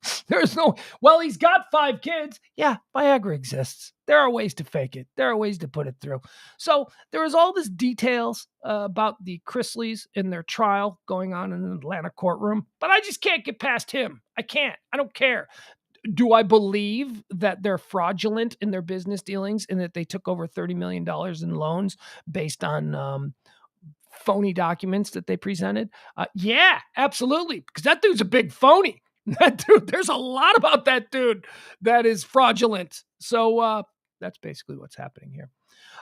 S1: Well, he's got 5 kids. Yeah, Viagra exists. There are ways to fake it. There are ways to put it through. So there is all this details about the Chrisleys in their trial going on in an Atlanta courtroom, but I just can't get past him. I can't. I don't care. Do I believe that they're fraudulent in their business dealings and that they took over $30 million in loans based on phony documents that they presented? Yeah, absolutely. Because that dude's a big phony. That dude, there's a lot about that dude that is fraudulent. So that's basically what's happening here.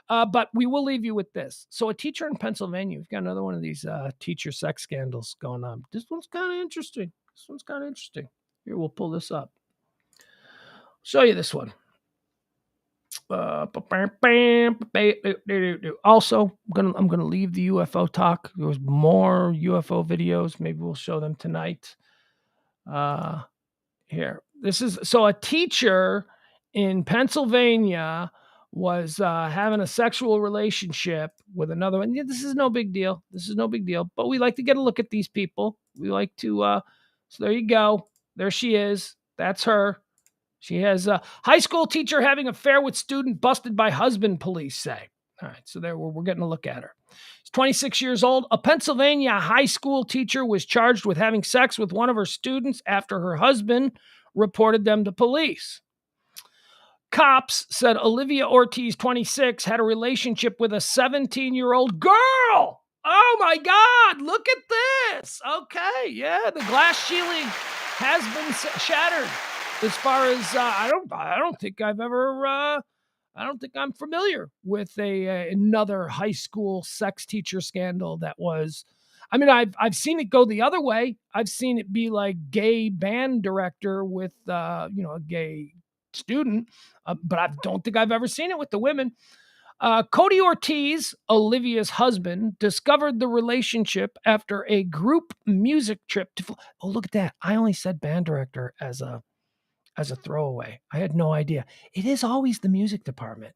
S1: But we will leave you with this. So a teacher in Pennsylvania, we've got another one of these teacher sex scandals going on. This one's kind of interesting. Here, we'll pull this up. Show you this one. Also, I'm gonna leave the UFO talk. There was more UFO videos. Maybe we'll show them tonight. Here, this is so a teacher in Pennsylvania was having a sexual relationship with another one. Yeah, this is no big deal. But we like to get a look at these people. We like to. So there you go. There she is. That's her. She has a high school teacher having affair with student busted by husband, police say. All right, so there we're getting a look at her. She's 26 years old. A Pennsylvania high school teacher was charged with having sex with one of her students after her husband reported them to police. Cops said Olivia Ortiz, 26, had a relationship with a 17-year-old girl. Oh my God, look at this. Okay, yeah, the glass ceiling has been shattered. As far as I don't think I've ever I don't think I'm familiar with another high school sex teacher scandal that was. I mean, I've seen it go the other way. I've seen it be like gay band director with a gay student, but I don't think I've ever seen it with the women. Cody Ortiz, Olivia's husband, discovered the relationship after a group music trip to. Oh, look at that! I only said band director as a throwaway. I had no idea. It is always the music department.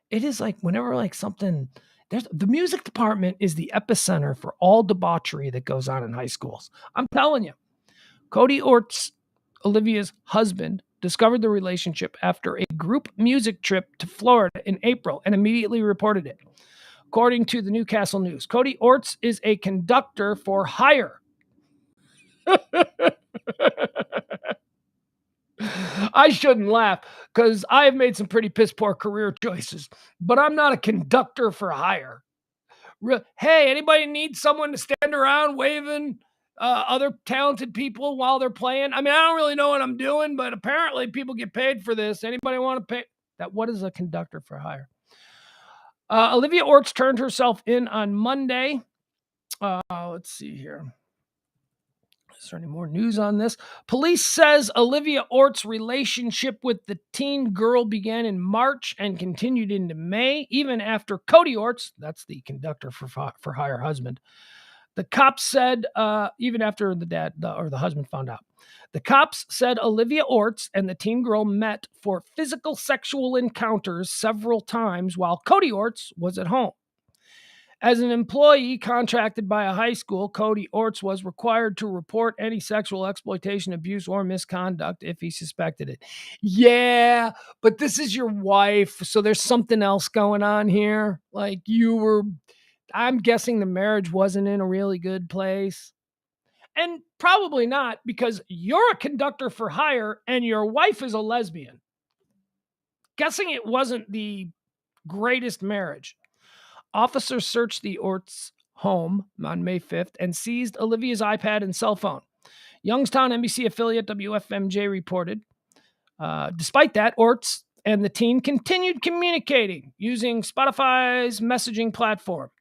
S1: It is like whenever like something, the music department is the epicenter for all debauchery that goes on in high schools. I'm telling you. Cody Ortiz, Olivia's husband, discovered the relationship after a group music trip to Florida in April and immediately reported it. According to the Newcastle News, Cody Orts is a conductor for hire. I shouldn't laugh because I have made some pretty piss poor career choices, but I'm not a conductor for hire. Hey, anybody need someone to stand around waving other talented people while they're playing? I mean, I don't really know what I'm doing, but apparently people get paid for this. Anybody want to pay? What is a conductor for hire? Olivia Orts turned herself in on Monday. Let's see here. Is there any more news on this? Police says Olivia Orts' relationship with the teen girl began in March and continued into May, even after Cody Orts, that's the conductor for hire husband. The cops said, even after the husband found out, the cops said Olivia Orts and the teen girl met for physical sexual encounters several times while Cody Orts was at home. As an employee contracted by a high school, Cody Orts was required to report any sexual exploitation, abuse, or misconduct if he suspected it. Yeah, but this is your wife, so there's something else going on here. Like I'm guessing the marriage wasn't in a really good place. And probably not, because you're a conductor for hire and your wife is a lesbian. Guessing it wasn't the greatest marriage. Officers searched the Orts' home on May 5th and seized Olivia's iPad and cell phone. Youngstown NBC affiliate WFMJ reported. Despite that, Orts and the teen continued communicating using Spotify's messaging platform.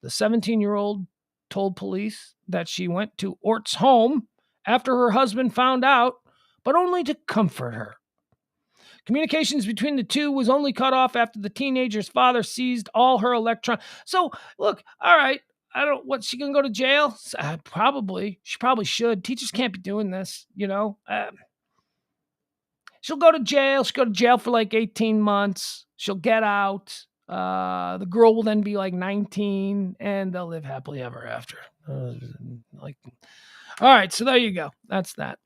S1: The 17-year-old told police that she went to Orts' home after her husband found out, but only to comfort her. Communications between the two was only cut off after the teenager's father seized all her electronics. So, look, all right, she gonna go to jail? Probably. She probably should. Teachers can't be doing this, you know? She'll go to jail. She'll go to jail for like 18 months. She'll get out. The girl will then be like 19, and they'll live happily ever after. All right, so there you go. That's that.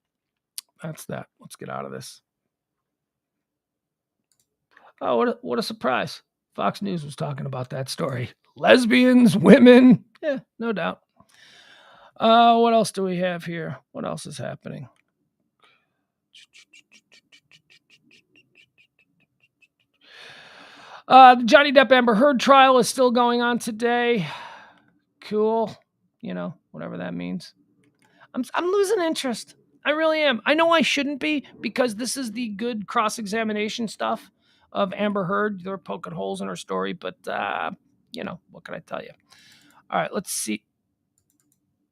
S1: Let's get out of this. Oh, what a surprise. Fox News was talking about that story. Lesbians, women. Yeah, no doubt. What else do we have here? What else is happening? The Johnny Depp Amber Heard trial is still going on today. Cool. You know, whatever that means. I'm losing interest. I really am. I know I shouldn't be, because this is the good cross-examination stuff of Amber Heard. They're poking holes in her story, but, you know, what can I tell you? All right, let's see.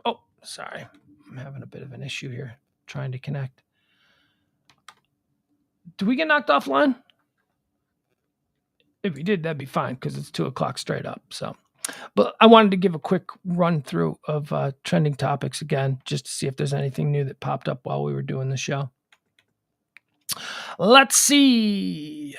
S1: Oh, sorry. I'm having a bit of an issue here trying to connect. Did we get knocked offline? If we did, that'd be fine, because it's 2:00 straight up. So, but I wanted to give a quick run through of trending topics again, just to see if there's anything new that popped up while we were doing the show. Let's see.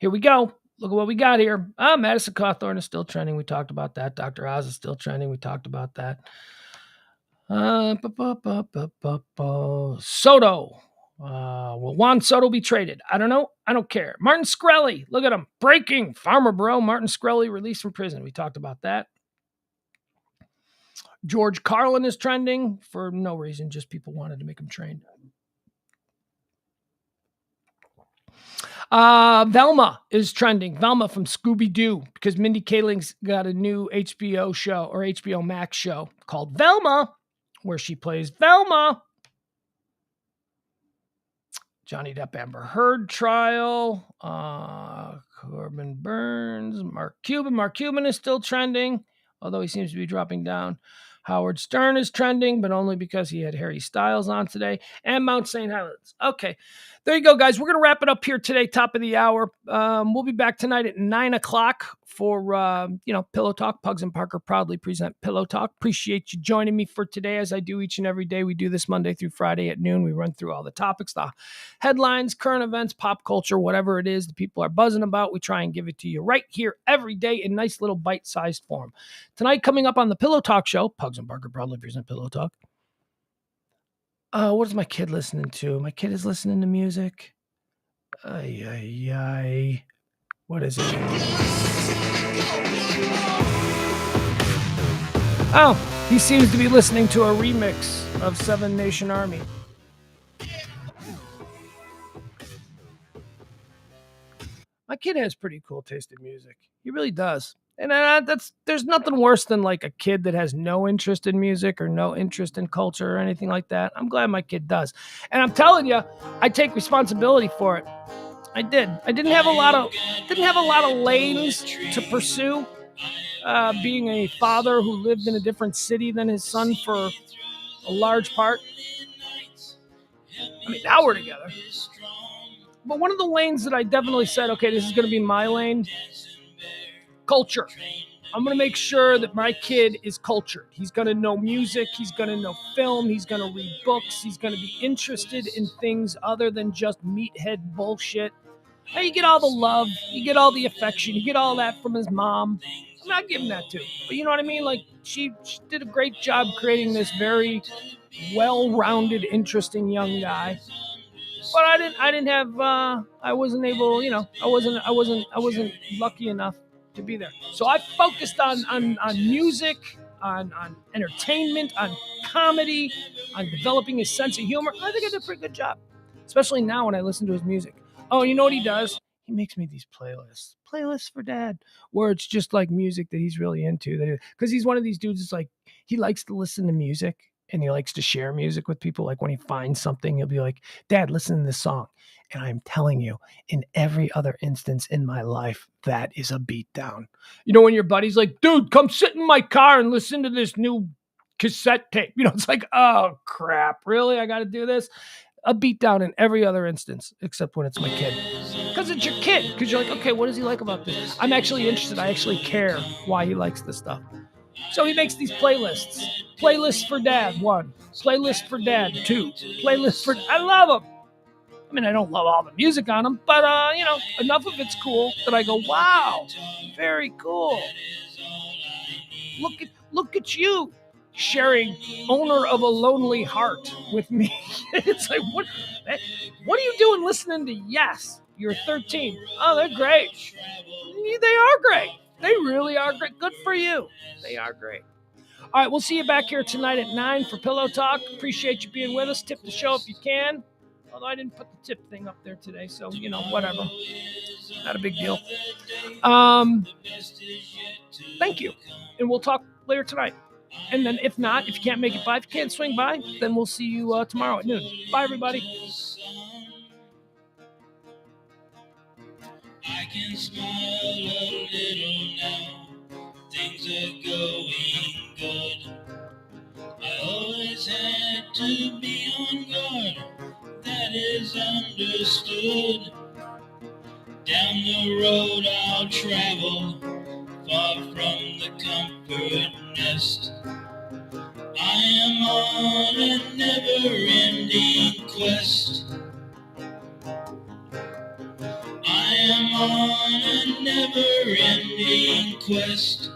S1: Here we go. Look at what we got here. Madison Cawthorn is still trending. We talked about that. Dr. Oz is still trending. We talked about that. Soto. Will Juan Soto be traded? I don't know. I don't care. Martin Shkreli. Look at him. Breaking. Farmer bro. Martin Shkreli released from prison. We talked about that. George Carlin is trending for no reason. Just people wanted to make him trend. Velma is trending. Velma from Scooby-Doo, because Mindy Kaling's got a new HBO show or HBO Max show called Velma, where she plays Velma. Johnny Depp Amber Heard trial. Corbin Burns. Mark Cuban. Mark Cuban is still trending, although he seems to be dropping down. Howard Stern is trending, but only because he had Harry Styles on today. And Mount St. Helens. Okay, there you go, guys. We're going to wrap it up here today, top of the hour. We'll be back tonight at 9 o'clock for, Pillow Talk. Pugs and Parker proudly present Pillow Talk. Appreciate you joining me for today, as I do each and every day. We do this Monday through Friday at noon. We run through all the topics, the headlines, current events, pop culture, whatever it is the people are buzzing about. We try and give it to you right here every day in nice little bite-sized form. Tonight, coming up on the Pillow Talk show, Pugs and Parker proudly present Pillow Talk. What is my kid listening to? My kid is listening to music. Ay, ay, ay. What is it? Oh, he seems to be listening to a remix of Seven Nation Army. My kid has pretty cool taste in music. He really does. And there's nothing worse than like a kid that has no interest in music or no interest in culture or anything like that. I'm glad my kid does. And I'm telling you, I take responsibility for it. I did. I didn't have a lot of lanes to pursue. Being a father who lived in a different city than his son for a large part. I mean, now we're together. But one of the lanes that I definitely said, okay, this is going to be my lane, culture. I'm going to make sure that my kid is cultured. He's going to know music. He's going to know film. He's going to read books. He's going to be interested in things other than just meathead bullshit. Now you get all the love. You get all the affection. You get all that from his mom. I'm not giving that to. But you know what I mean? Like, she did a great job creating this very well-rounded, interesting young guy. But I wasn't able, I wasn't lucky enough to be there. So I focused on music, on entertainment, on comedy, on developing his sense of humor. I think I did a pretty good job, especially now when I listen to his music. Oh, you know what he does? He makes me these playlists for dad, where it's just like music that he's really into. Because he's one of these dudes that's like, he likes to listen to music and he likes to share music with people. Like when he finds something, he'll be like, Dad, listen to this song. And I'm telling you, in every other instance in my life, that is a beatdown. You know, when your buddy's like, dude, come sit in my car and listen to this new cassette tape. You know, it's like, oh, crap. Really? I got to do this? A beatdown in every other instance, except when it's my kid. Because it's your kid. Because you're like, okay, what does he like about this? I'm actually interested. I actually care why he likes this stuff. So he makes these playlists. Playlist for dad, 1. Playlist for dad, 2. Playlist for... I love them. I mean, I don't love all the music on them, but, enough of it's cool that I go, wow, very cool. Look at you sharing Owner of a Lonely Heart with me. It's like, what are you doing listening to Yes? You're 13. Oh, they're great. They are great. They really are great. Good for you. They are great. All right, we'll see you back here tonight at 9 for Pillow Talk. Appreciate you being with us. Tip the show if you can. Although I didn't put the tip thing up there today, so, whatever. Not a big deal. Thank you. And we'll talk later tonight. And then if not, if you can't make it by, if you can't swing by, then we'll see you tomorrow at noon. Bye, everybody. I can smile a little now. Things are going good. I always had to be on guard. That is understood. Down the road I'll travel, far from the comfort nest. I am on a never-ending quest. I am on a never-ending quest.